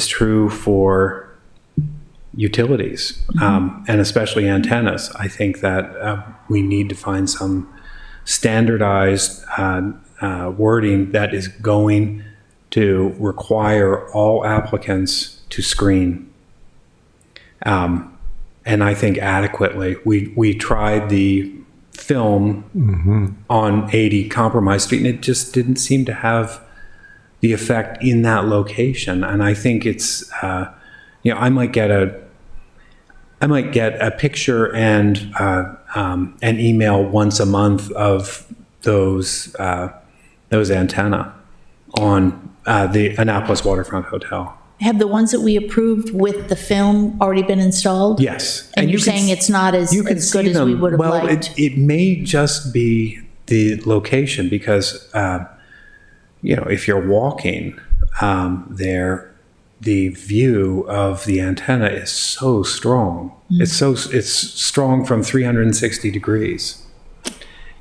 Speaker 3: true for utilities, and especially antennas. I think that we need to find some standardized wording that is going to require all applicants to screen. And I think adequately. We tried the film on 80 Compromise Street, and it just didn't seem to have the effect in that location. And I think it's, I might get a picture and an email once a month of those antenna on the Annapolis Waterfront Hotel.
Speaker 1: Have the ones that we approved with the film already been installed?
Speaker 3: Yes.
Speaker 1: And you're
Speaker 3: you can
Speaker 1: saying it's not as
Speaker 3: you can
Speaker 1: good as
Speaker 3: see
Speaker 1: we
Speaker 3: them.
Speaker 1: would have
Speaker 3: Well,
Speaker 1: liked?
Speaker 3: it may just be the location because, if you're walking there, the view of the antenna is so strong. It's strong from 360 degrees.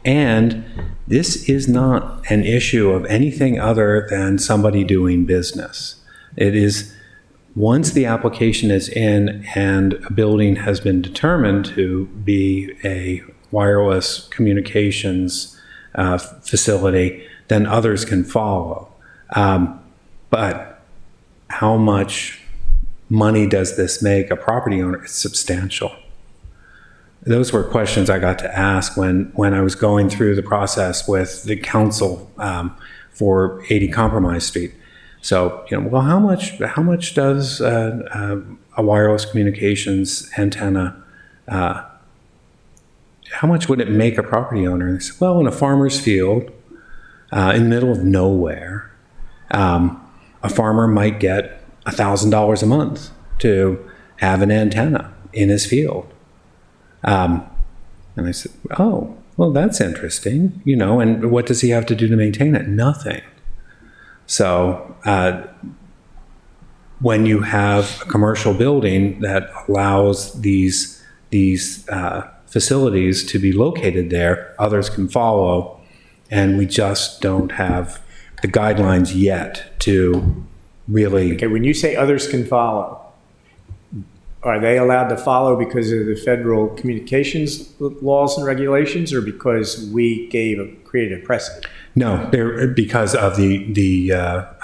Speaker 3: And this is not an issue of anything other than somebody doing business. It is, once the application is in and a building has been determined to be a wireless communications facility, then others can follow. But how much money does this make a property owner? It's substantial. those were questions I got to ask when I was going through the process with the council for 80 Compromise Street. So, well, how much does a wireless communications antenna, how much would it make a property owner? And they said, well, in a farmer's field, in the middle of nowhere, a farmer might get $1,000 a month to have an antenna in his field. And I said, oh, well, that's interesting, and what does he have to do to maintain it? Nothing. So when you have a commercial building that allows these facilities to be located there, others can follow, and we just don't have the guidelines yet to really.
Speaker 5: Okay, when you say others can follow, are they allowed to follow because of the federal communications laws and regulations, or because we created a precedent?
Speaker 3: No, they're because of the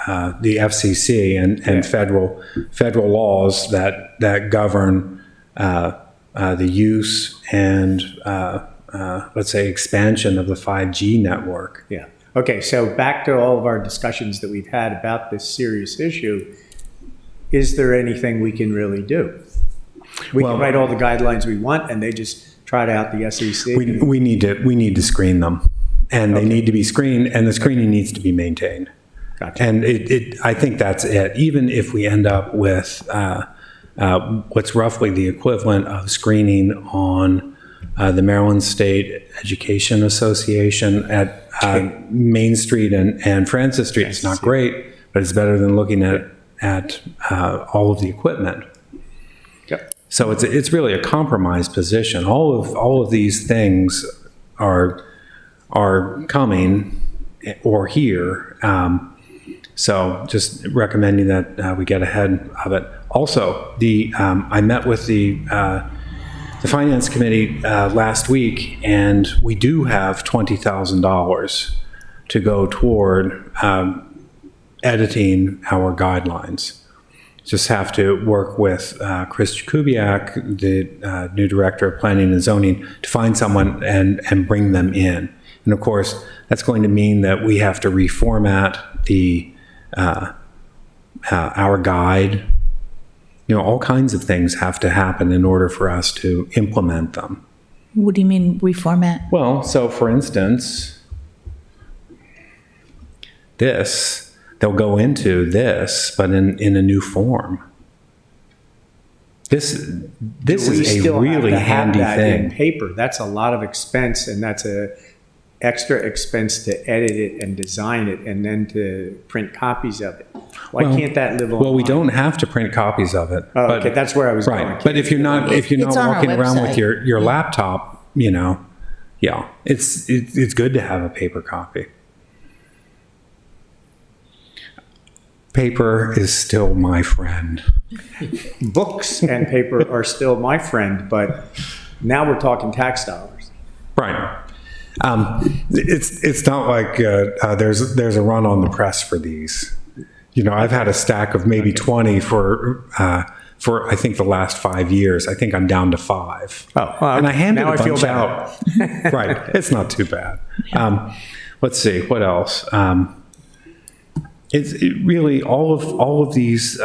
Speaker 3: FCC and federal laws that govern the use and let's say expansion of the 5G network.
Speaker 5: Yeah. Okay, so back to all of our discussions that we've had about this serious issue. Is there anything we can really do? We can write all the guidelines we want, and they just trot out the SEC.
Speaker 3: We need to screen them, and they need to be screened, and the screening needs to be maintained.
Speaker 5: Gotcha.
Speaker 3: And I think that's it. Even if we end up with what's roughly the equivalent of screening on the Maryland State Education Association at Main Street and Francis Street, it's not great, but it's better than looking at all of the equipment.
Speaker 5: Yep.
Speaker 3: So it's really a compromised position. All of these things are coming or here. So just recommending that we get ahead of it. Also, I met with the Finance Committee last week, and we do have $20,000 to go toward editing our guidelines. Just have to work with Chris Kubiak, the new director of planning and zoning, to find someone and bring them in. And of course, that's going to mean that we have to reformat our guide. All kinds of things have to happen in order for us to implement them.
Speaker 1: What do you mean reformat?
Speaker 3: Well, so for instance, they'll go into this, but in a new form. This is a really handy thing.
Speaker 5: In paper, that's a lot of expense, and that's a extra expense to edit it and design it, and then to print copies of it. Why can't that live on?
Speaker 3: Well, we don't have to print copies of it.
Speaker 5: Oh, okay, that's where I was going.
Speaker 3: Right, but if you're not
Speaker 1: It's on our
Speaker 3: walking around with
Speaker 1: website.
Speaker 3: your laptop, yeah, it's good to have a paper copy. Paper is still my friend.
Speaker 5: Books and paper are still my friend, but now we're talking tax dollars.
Speaker 3: Right. It's not like there's a run on the press for these. I've had a stack of maybe 20 for I think the last 5 years. I think I'm down to 5.
Speaker 5: Oh, well,
Speaker 3: and I handed
Speaker 5: now
Speaker 3: a
Speaker 5: I feel
Speaker 3: bunch
Speaker 5: better.
Speaker 3: out. Right. It's not too bad. Let's see what else. It's really all of these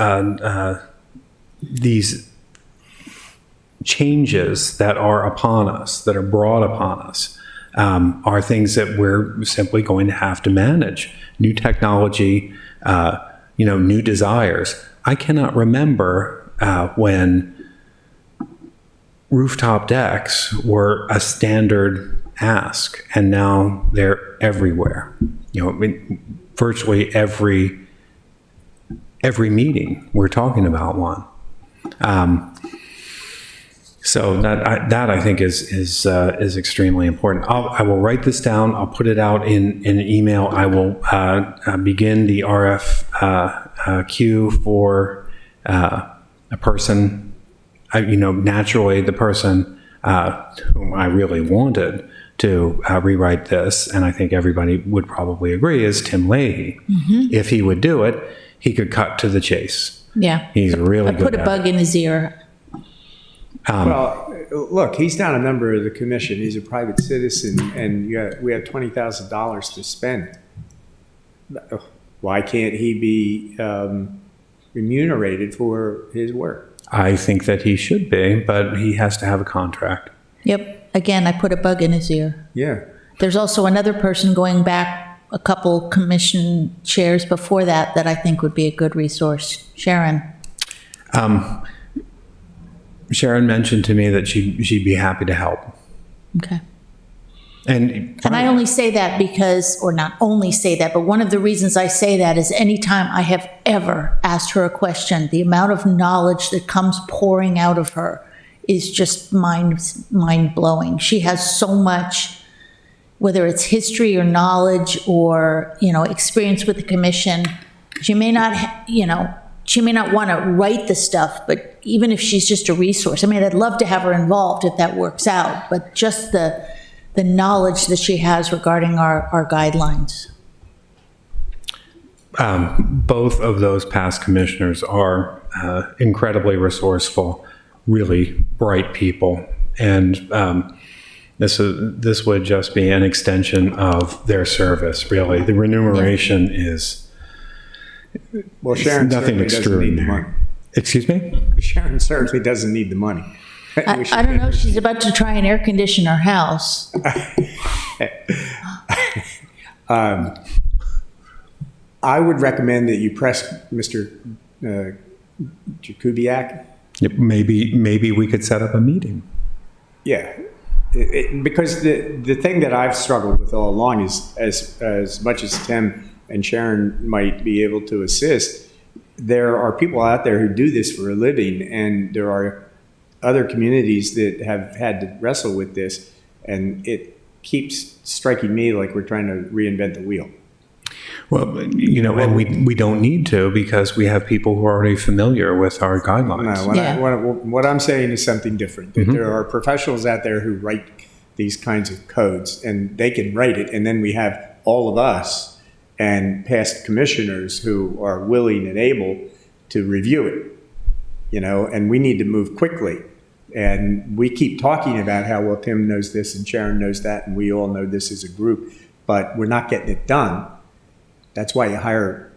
Speaker 3: changes that are upon us, that are brought upon us, are things that we're simply going to have to manage. New technology, new desires. I cannot remember when rooftop decks were a standard ask, and now they're everywhere. Virtually every meeting we're talking about one. So that I think is extremely important. I will write this down. I'll put it out in an email. I will begin the RFQ for a person. Naturally, the person whom I really wanted to rewrite this, and I think everybody would probably agree, is Tim Leahy. Mm-hmm. If he would do it, he could cut to the chase.
Speaker 1: Yeah.
Speaker 3: He's really good
Speaker 1: Put a
Speaker 3: at
Speaker 1: bug in his ear.
Speaker 5: Well, look, he's not a member of the commission. He's a private citizen, and we have $20,000 to spend. Why can't he be remunerated for his work?
Speaker 3: I think that he should be, but he has to have a contract.
Speaker 1: Yep, again, I put a bug in his ear.
Speaker 5: Yeah.
Speaker 1: There's also another person going back a couple commission chairs before that I think would be a good resource. Sharon?
Speaker 3: Sharon mentioned to me that she'd be happy to help.
Speaker 1: Okay.
Speaker 3: And
Speaker 1: And I only say that because, or not only say that, but one of the reasons I say that is anytime I have ever asked her a question, the amount of knowledge that comes pouring out of her is just mind-blowing. She has so much, whether it's history or knowledge or, experience with the commission. She may not, she may not want to write the stuff, but even if she's just a resource, I'd love to have her involved if that works out, but just the knowledge that she has regarding our guidelines.
Speaker 3: both of those past commissioners are incredibly resourceful, really bright people. And this would just be an extension of their service, really. The remuneration is
Speaker 5: Well, Sharon
Speaker 3: nothing
Speaker 5: certainly doesn't need the money.
Speaker 3: extraordinary. Excuse me?
Speaker 5: Sharon certainly doesn't need the money.
Speaker 1: I don't know, she's about to try and air condition her house.
Speaker 5: I would recommend that you press Mr. Jakubiak.
Speaker 3: Maybe we could set up a meeting.
Speaker 5: Yeah, because the thing that I've struggled with all along is as much as Tim and Sharon might be able to assist, there are people out there who do this for a living, and there are other communities that have had to wrestle with this, and it keeps striking me like we're trying to reinvent the wheel.
Speaker 3: Well, and we don't need to, because we have people who are already familiar with our guidelines.
Speaker 5: No, what I'm saying is something different. That there are professionals out there who write these kinds of codes, and they can write it, and then we have all of us and past commissioners who are willing and able to review it, and we need to move quickly. And we keep talking about how, well, Tim knows this and Sharon knows that, and we all know this as a group, but we're not getting it done. That's why you hire,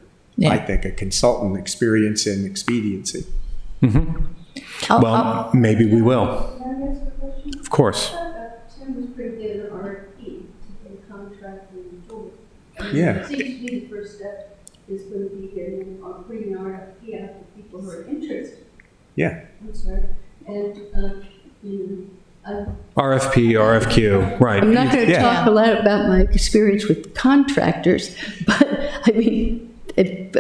Speaker 5: I think, a consultant, experience in expediency.
Speaker 3: Well, maybe we will.
Speaker 11: Can I ask a question?
Speaker 3: Of course.
Speaker 11: Tim was pretty good at RFP to get a contract moving forward.
Speaker 5: Yeah.
Speaker 11: It seems to me the first step is going to be getting, putting an RFP out to people who are interested.
Speaker 5: Yeah.
Speaker 11: I'm sorry. And,
Speaker 3: RFP, RFQ, right.
Speaker 10: I'm not going to
Speaker 5: Yeah.
Speaker 10: talk a lot about my experience with contractors, but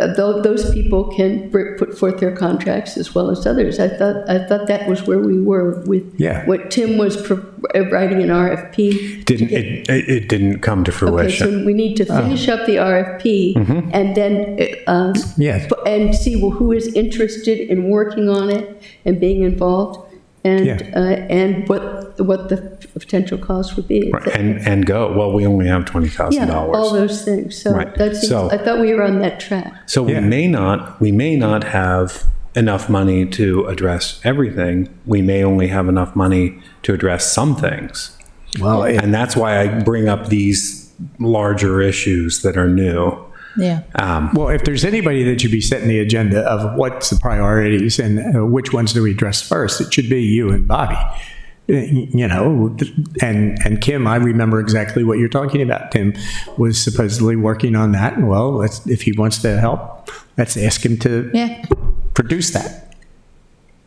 Speaker 10: those people can put forth their contracts as well as others. I thought that was where we were with
Speaker 5: Yeah.
Speaker 10: what Tim was writing an RFP.
Speaker 3: It didn't come to
Speaker 10: Okay,
Speaker 3: fruition.
Speaker 10: so we need to finish up the RFP and then
Speaker 5: Yeah.
Speaker 10: and see who is interested in working on it and being involved, and what the potential cost would be.
Speaker 3: Right, and go. Well, we only have $20,000.
Speaker 10: Yeah, all those things. So
Speaker 3: Right.
Speaker 10: that seems,
Speaker 3: So-
Speaker 10: I thought we were on that track.
Speaker 3: So
Speaker 5: Yeah.
Speaker 3: we may not have enough money to address everything. We may only have enough money to address some things.
Speaker 5: Well,
Speaker 3: And that's why I bring up these larger issues that are new.
Speaker 1: Yeah.
Speaker 5: well, if there's anybody that should be setting the agenda of what's the priorities and which ones do we address first, it should be you and Bobby. And Kim, I remember exactly what you're talking about. Tim was supposedly working on that. Well, if he wants to help, let's ask him to
Speaker 1: Yeah.
Speaker 5: produce that.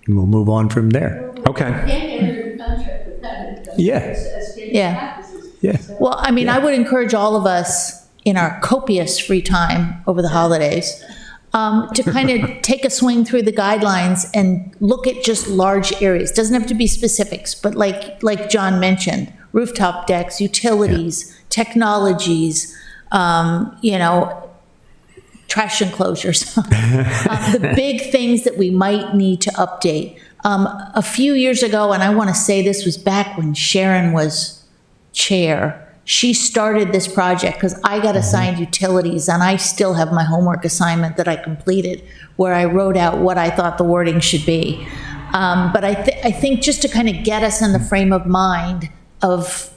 Speaker 5: And we'll move on from there.
Speaker 3: Okay.
Speaker 11: can't enter into contract with that.
Speaker 5: Yeah.
Speaker 11: As standard
Speaker 1: Yeah.
Speaker 11: practices.
Speaker 5: Yeah.
Speaker 1: Well, I would encourage all of us in our copious free time over the holidays to kind of take a swing through the guidelines and look at just large areas. Doesn't have to be specifics, but like John mentioned, rooftop decks, utilities, technologies, trash enclosures, the big things that we might need to update. A few years ago, and I want to say this was back when Sharon was chair, she started this project because I got assigned utilities, and I still have my homework assignment that I completed where I wrote out what I thought the wording should be. But I think just to kind of get us in the frame of mind of,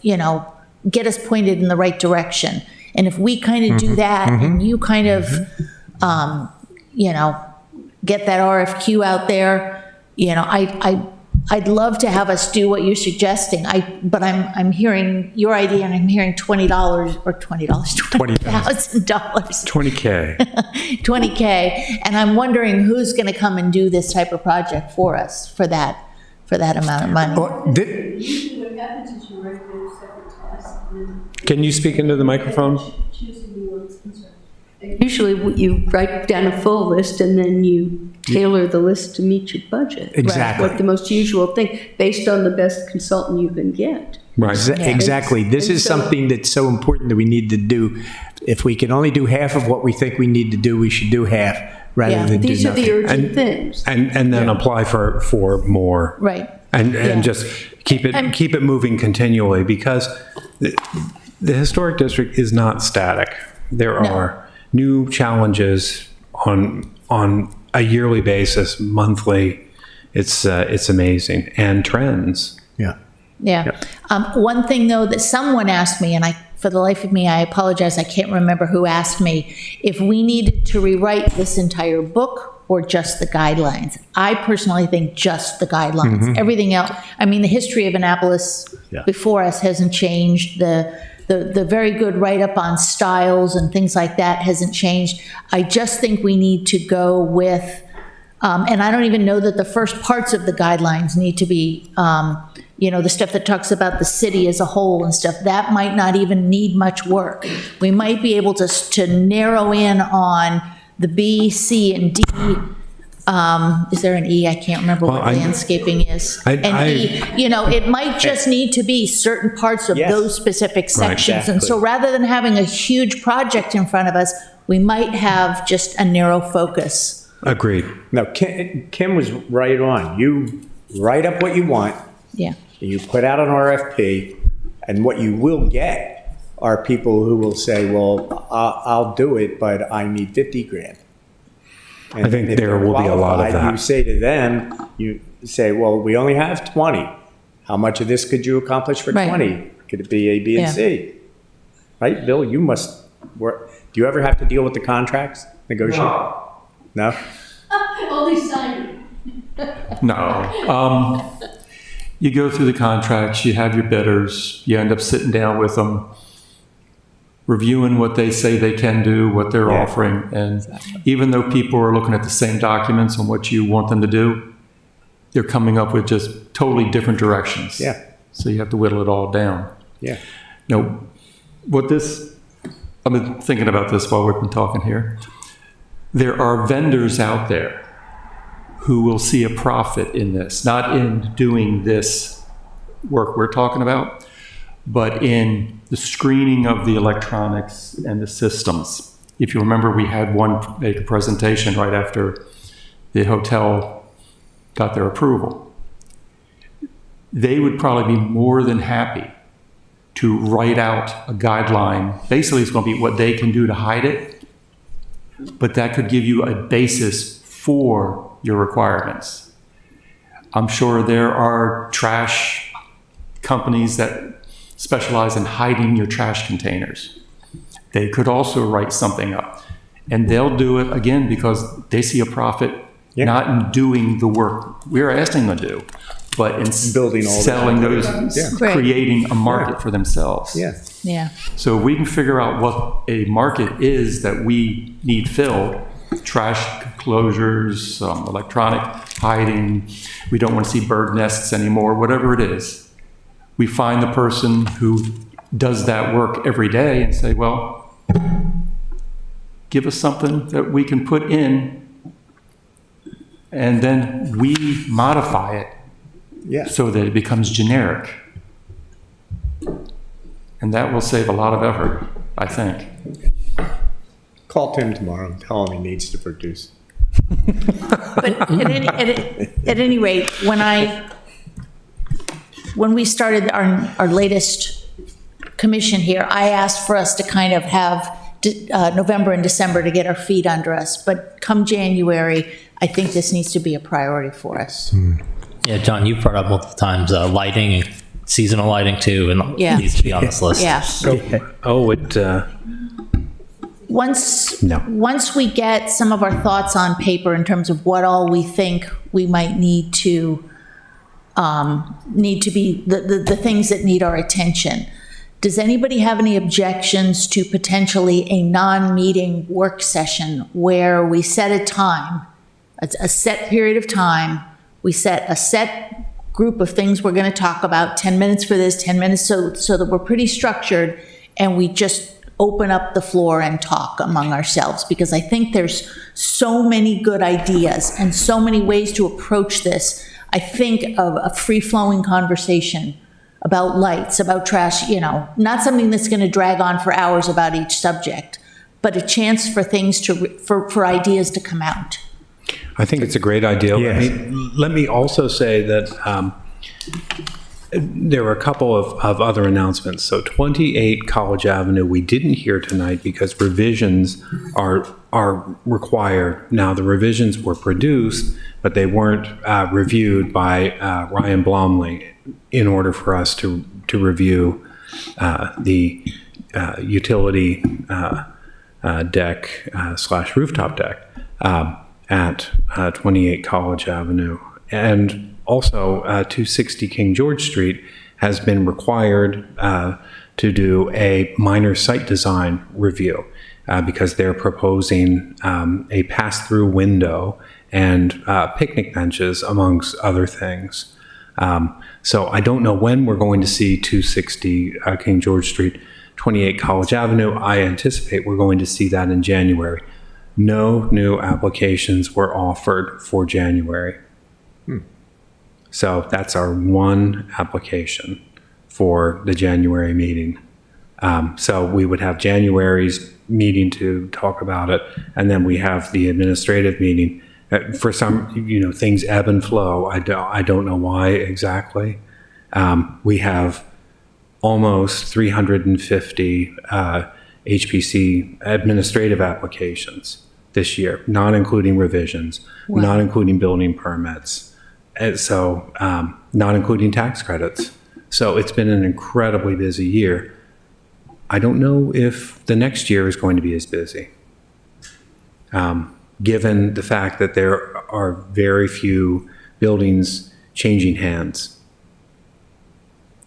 Speaker 1: get us pointed in the right direction. And if we kind of do that and you kind of, get that RFQ out there, I'd love to have us do what you're suggesting. But I'm hearing your idea and I'm hearing $20 or $20,000.
Speaker 3: $20K.
Speaker 1: $20K. And I'm wondering who's going to come and do this type of project for us for that amount of money.
Speaker 11: Usually what happens is you write those separate tasks and then
Speaker 3: Can you speak into the microphone?
Speaker 11: choosing the ones concerned.
Speaker 10: Usually you write down a full list and then you tailor the list to meet your budget.
Speaker 5: Exactly.
Speaker 10: What the most usual thing, based on the best consultant you can get.
Speaker 3: Right.
Speaker 5: Exactly. This is something that's so important that we need to do. If we can only do half of what we think we need to do, we should do half rather
Speaker 1: Yeah.
Speaker 5: than do
Speaker 10: These are
Speaker 5: nothing.
Speaker 10: the urgent things.
Speaker 3: And then apply for more.
Speaker 1: Right.
Speaker 3: And
Speaker 1: Yeah.
Speaker 3: just keep it moving continually, because the historic district is not static. There are new challenges on a yearly basis, monthly. It's amazing, and trends.
Speaker 5: Yeah.
Speaker 1: Yeah. One thing, though, that someone asked me, and for the life of me, I apologize, I can't remember who asked me, if we needed to rewrite this entire book or just the guidelines. I personally think just the guidelines. Everything else, the history of Annapolis before us hasn't changed. The very good write-up on styles and things like that hasn't changed. I just think we need to go with, and I don't even know that the first parts of the guidelines need to be, the stuff that talks about the city as a whole and stuff, that might not even need much work. We might be able to narrow in on the B, C, and D. Is there an E? I can't remember what landscaping is. And E, it might just need to be certain parts of those specific sections. And so rather than having a huge project in front of us, we might have just a narrow focus.
Speaker 3: Agreed.
Speaker 5: No, Kim was right on. You write up what you want,
Speaker 1: Yeah.
Speaker 5: you put out an RFP, and what you will get are people who will say, well, I'll do it, but I need 50 grand. And
Speaker 3: I think
Speaker 5: if
Speaker 3: there
Speaker 5: they're
Speaker 3: will be a lot of
Speaker 5: qualified,
Speaker 3: that.
Speaker 5: You say to them, you say, well, we only have 20. How much of this could you accomplish for
Speaker 1: Right.
Speaker 5: 20? Could it be A, B, and
Speaker 1: Yeah.
Speaker 5: C? Right, Bill, you must work. Do you ever have to deal with the contracts, negotiate? No?
Speaker 11: Only signing.
Speaker 9: No. You go through the contracts, you have your bidders, you end up sitting down with them, reviewing what they say they can do, what they're offering. And even though people are looking at the same documents and what you want them to do, they're coming up with just totally different directions.
Speaker 5: Yeah.
Speaker 9: So you have to whittle it all down.
Speaker 5: Yeah.
Speaker 9: Now, I've been thinking about this while we've been talking here. There are vendors out there who will see a profit in this, not in doing this work we're talking about, but in the screening of the electronics and the systems. If you remember, we had one make a presentation right after the hotel got their approval. They would probably be more than happy to write out a guideline. Basically, it's going to be what they can do to hide it, but that could give you a basis for your requirements. I'm sure there are trash companies that specialize in hiding your trash containers. They could also write something up, and they'll do it again because they see a profit not in doing the work we're asking them to do, but in
Speaker 5: Building all
Speaker 9: selling those,
Speaker 1: Right.
Speaker 9: creating a market for themselves.
Speaker 5: Yeah.
Speaker 1: Yeah.
Speaker 9: So if we can figure out what a market is that we need filled, trash closures, electronic hiding, we don't want to see bird nests anymore, whatever it is, we find the person who does that work every day and say, well, give us something that we can put in, and then we modify it so that it becomes generic. And that will save a lot of effort, I think.
Speaker 5: Call Tim tomorrow and tell him he needs to produce.
Speaker 1: But at any rate, when we started our latest commission here, I asked for us to kind of have November and December to get our feet under us. But come January, I think this needs to be a priority for us.
Speaker 2: Yeah, John, you've brought up multiple times lighting and seasonal lighting too, and
Speaker 1: Yeah.
Speaker 2: it needs to be on this list.
Speaker 1: Yeah.
Speaker 3: Oh, it, No.
Speaker 1: Once we get some of our thoughts on paper in terms of what all we think we might need to be, the things that need our attention, does anybody have any objections to potentially a non-meeting work session where we set a time, a set period of time, we set a set group of things we're going to talk about, 10 minutes for this, 10 minutes, so that we're pretty structured, and we just open up the floor and talk among ourselves, because I think there's so many good ideas and so many ways to approach this. I think of a free-flowing conversation about lights, about trash, not something that's going to drag on for hours about each subject, but a chance for things for ideas to come out.
Speaker 3: I think it's a great idea.
Speaker 5: Yes.
Speaker 3: Let me also say that there were a couple of other announcements. So 28 College Avenue, we didn't hear tonight because revisions are required. Now, the revisions were produced, but they weren't reviewed by Ryan Blomley in order for us to review the utility deck / rooftop deck at 28 College Avenue. And also, 260 King George Street has been required to do a minor site design review because they're proposing a pass-through window and picnic benches, amongst other things. So I don't know when we're going to see 260 King George Street, 28 College Avenue. I anticipate we're going to see that in January. No new applications were offered for January. So that's our one application for the January meeting. So we would have January's meeting to talk about it, and then we have the administrative meeting. For some, things ebb and flow. I don't know why exactly. We have almost 350 HPC administrative applications this year, not including revisions, not including building permits. And so, not including tax credits. So it's been an incredibly busy year. I don't know if the next year is going to be as busy, given the fact that there are very few buildings changing hands.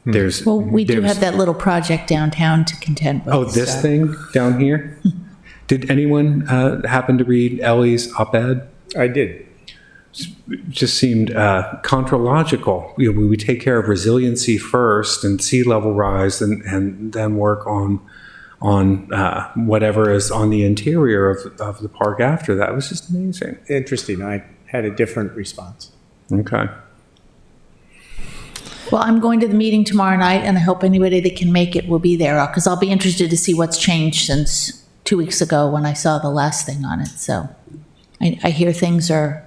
Speaker 1: Well, we do have that little project downtown to contend with.
Speaker 3: Oh, this
Speaker 1: so.
Speaker 3: thing down here? Did anyone happen to read Ellie's op-ed?
Speaker 5: I did.
Speaker 3: Just seemed contrological. We take care of resiliency first and sea level rise, and then work on whatever is on the interior of the park after that. It was just amazing.
Speaker 5: Interesting. I had a different response.
Speaker 3: Okay.
Speaker 1: Well, I'm going to the meeting tomorrow night, and I hope anybody that can make it will be there, because I'll be interested to see what's changed since 2 weeks ago when I saw the last thing on it. So I hear things are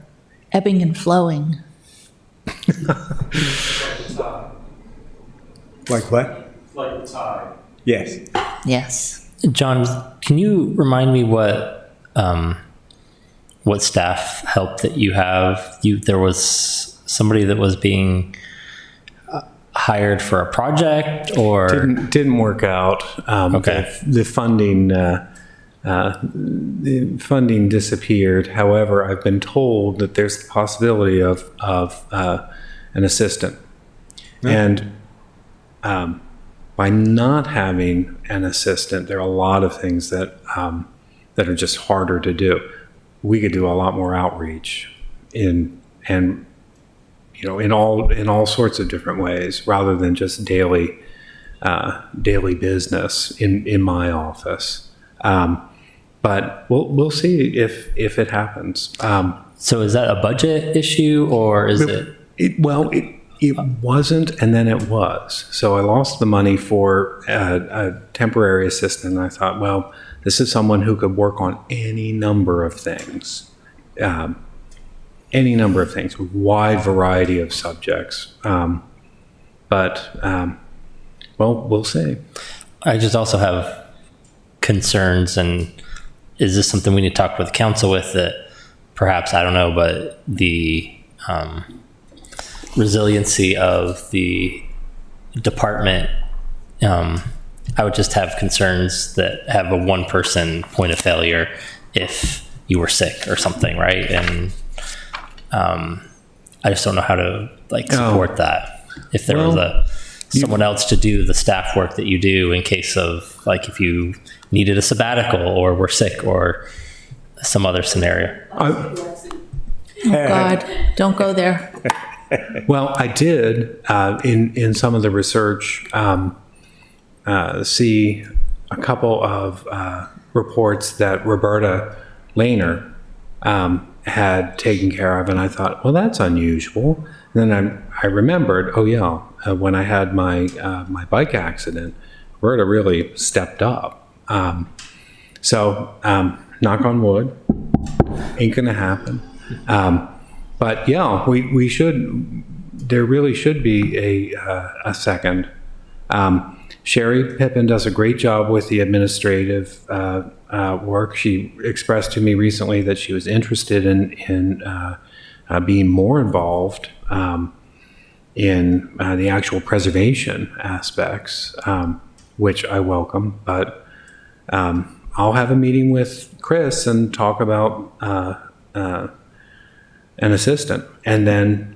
Speaker 1: ebbing and flowing.
Speaker 5: Like what?
Speaker 4: Like the tide.
Speaker 5: Yes.
Speaker 1: Yes.
Speaker 2: John, can you remind me what staff help that you have? There was somebody that was being hired for a project, or
Speaker 3: Didn't work out.
Speaker 2: Okay.
Speaker 3: The funding disappeared. However, I've been told that there's the possibility of an assistant, and by not having an assistant, there are a lot of things that are just harder to do. We could do a lot more outreach in all sorts of different ways, rather than just daily business in my office. But we'll see if it happens.
Speaker 2: so is that a budget issue, or is it?
Speaker 3: It wasn't, and then it was. So I lost the money for a temporary assistant. And I thought, well, this is someone who could work on any number of things, a wide variety of subjects. But we'll see.
Speaker 2: I just also have concerns, and is this something we need to talk with council with, that perhaps, I don't know, but the resiliency of the department, I would just have concerns that have a one-person point of failure if you were sick or something, right? And I just don't know how to support that. If there was someone else to do the staff work that you do in case of if you needed a sabbatical or were sick or some other scenario.
Speaker 1: Oh, God, don't go there.
Speaker 3: Well, I did, in some of the research, see a couple of reports that Roberta Lehner had taken care of, and I thought, well, that's unusual. And then I remembered, oh yeah, when I had my my bike accident, Roberta really stepped up. So, knock on wood, ain't gonna happen. But yeah, we should. There really should be a second. Sherry Pippin does a great job with the administrative work. She expressed to me recently that she was interested in being more involved in the actual preservation aspects, which I welcome. But I'll have a meeting with Chris and talk about an assistant. And then,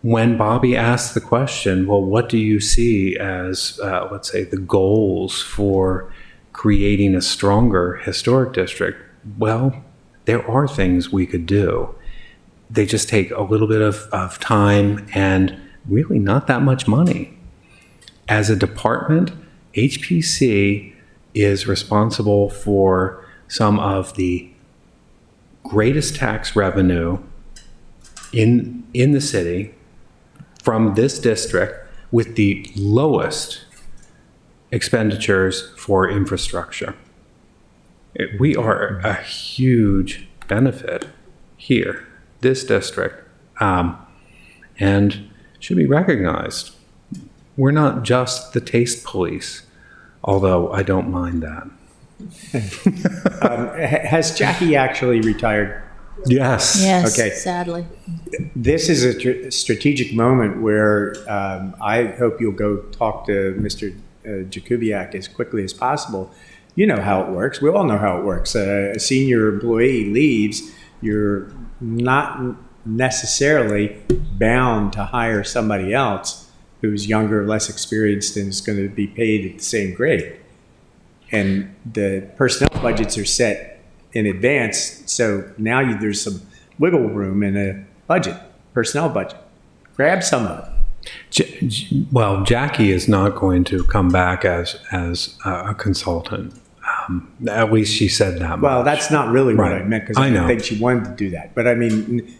Speaker 3: when Bobby asked the question, well, what do you see as, let's say, the goals for creating a stronger historic district? Well, there are things we could do. They just take a little bit of time and really not that much money. As a department, HPC is responsible for some of the greatest tax revenue in the city from this district, with the lowest expenditures for infrastructure. We are a huge benefit here, this district, and should be recognized. We're not just the taste police, although I don't mind that.
Speaker 5: Has Jackie actually retired?
Speaker 3: Yes.
Speaker 1: Yes,
Speaker 5: Okay.
Speaker 1: sadly.
Speaker 5: This is a strategic moment where I hope you'll go talk to Mr. Jakubiak as quickly as possible. You know how it works. We all know how it works. A senior employee leaves, you're not necessarily bound to hire somebody else who's younger, less experienced, and is going to be paid at the same grade. And the personnel budgets are set in advance, so now there's some wiggle room in a budget, personnel budget. Grab some of it.
Speaker 3: Well, Jackie is not going to come back as a consultant. At least she said that much.
Speaker 5: Well, that's not really what
Speaker 3: Right.
Speaker 5: I meant, because I
Speaker 3: I
Speaker 5: didn't
Speaker 3: know.
Speaker 5: think she wanted to do that. But I mean,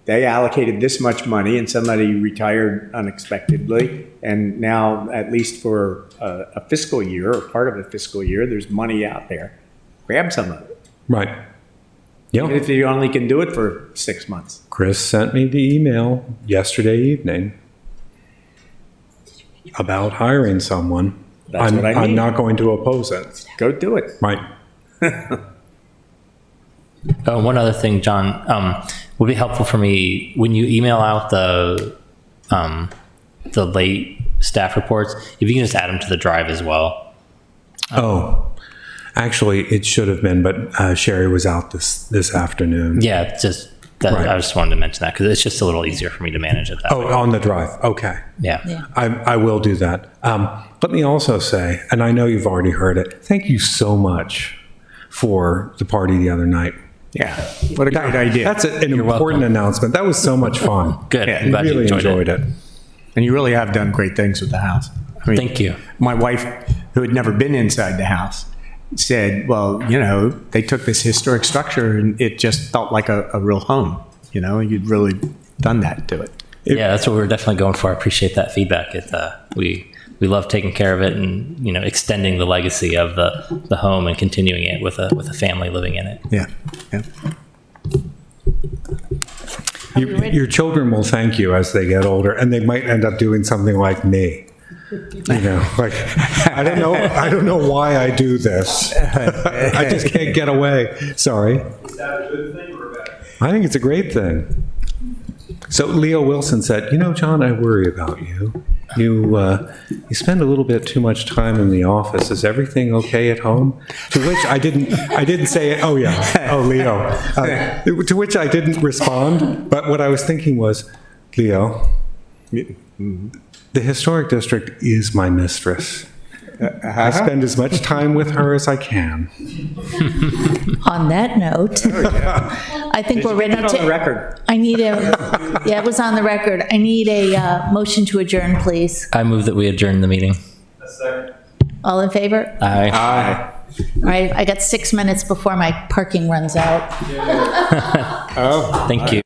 Speaker 5: they allocated this much money and somebody retired unexpectedly. And now, at least for a fiscal year or part of a fiscal year, there's money out there. Grab some of it.
Speaker 3: Right. Yeah.
Speaker 5: Even if you only can do it for 6 months.
Speaker 3: Chris sent me the email yesterday evening about hiring someone.
Speaker 5: That's what I
Speaker 3: I'm
Speaker 5: mean.
Speaker 3: not going to oppose it.
Speaker 5: Go do it.
Speaker 3: Right.
Speaker 2: One other thing, John, would be helpful for me when you email out the late staff reports, if you can just add them to the drive as well.
Speaker 3: Oh, actually, it should have been, but Sherry was out this afternoon.
Speaker 2: Yeah, just that,
Speaker 3: Right.
Speaker 2: I just wanted to mention that because it's just a little easier for me to manage it that
Speaker 3: Oh,
Speaker 2: way.
Speaker 3: on the drive. Okay.
Speaker 2: Yeah.
Speaker 1: Yeah.
Speaker 3: I will do that. Let me also say, and I know you've already heard it, thank you so much for the party the other night.
Speaker 5: Yeah. What a great idea.
Speaker 3: That's an
Speaker 2: You're
Speaker 3: important
Speaker 2: welcome.
Speaker 3: announcement. That was so much fun.
Speaker 2: Good.
Speaker 5: Yeah,
Speaker 2: I'm glad you
Speaker 3: Really enjoyed it.
Speaker 5: And you really have done great things with the house. I mean,
Speaker 2: Thank you.
Speaker 5: My wife, who had never been inside the house, said, well, they took this historic structure and it just felt like a real home. You'd really done that to it.
Speaker 2: Yeah, that's what we were definitely going for. I appreciate that feedback. We love taking care of it and extending the legacy of the home and continuing it with a family living in it.
Speaker 5: Yeah. Yeah.
Speaker 3: Your children will thank you as they get older, and they might end up doing something like me. Like, I don't know why I do this. I just can't get away. Sorry.
Speaker 4: Is that a good thing or a bad thing?
Speaker 3: I think it's a great thing. So Leo Wilson said, John, I worry about you. You spend a little bit too much time in the office. Is everything okay at home? To which I didn't say, oh yeah, oh Leo. To which I didn't respond. But what I was thinking was, Leo, the historic district is my mistress. I spend as much time with her as I can.
Speaker 1: On that note, I think we're ready
Speaker 5: Put that on the
Speaker 1: to,
Speaker 5: record.
Speaker 1: I need a, yeah, it was on the record. I need a motion to adjourn, please.
Speaker 2: I move that we adjourn the meeting.
Speaker 1: All in favor?
Speaker 2: Aye.
Speaker 5: Aye.
Speaker 1: All right, I got 6 minutes before my parking runs out.
Speaker 2: Thank you.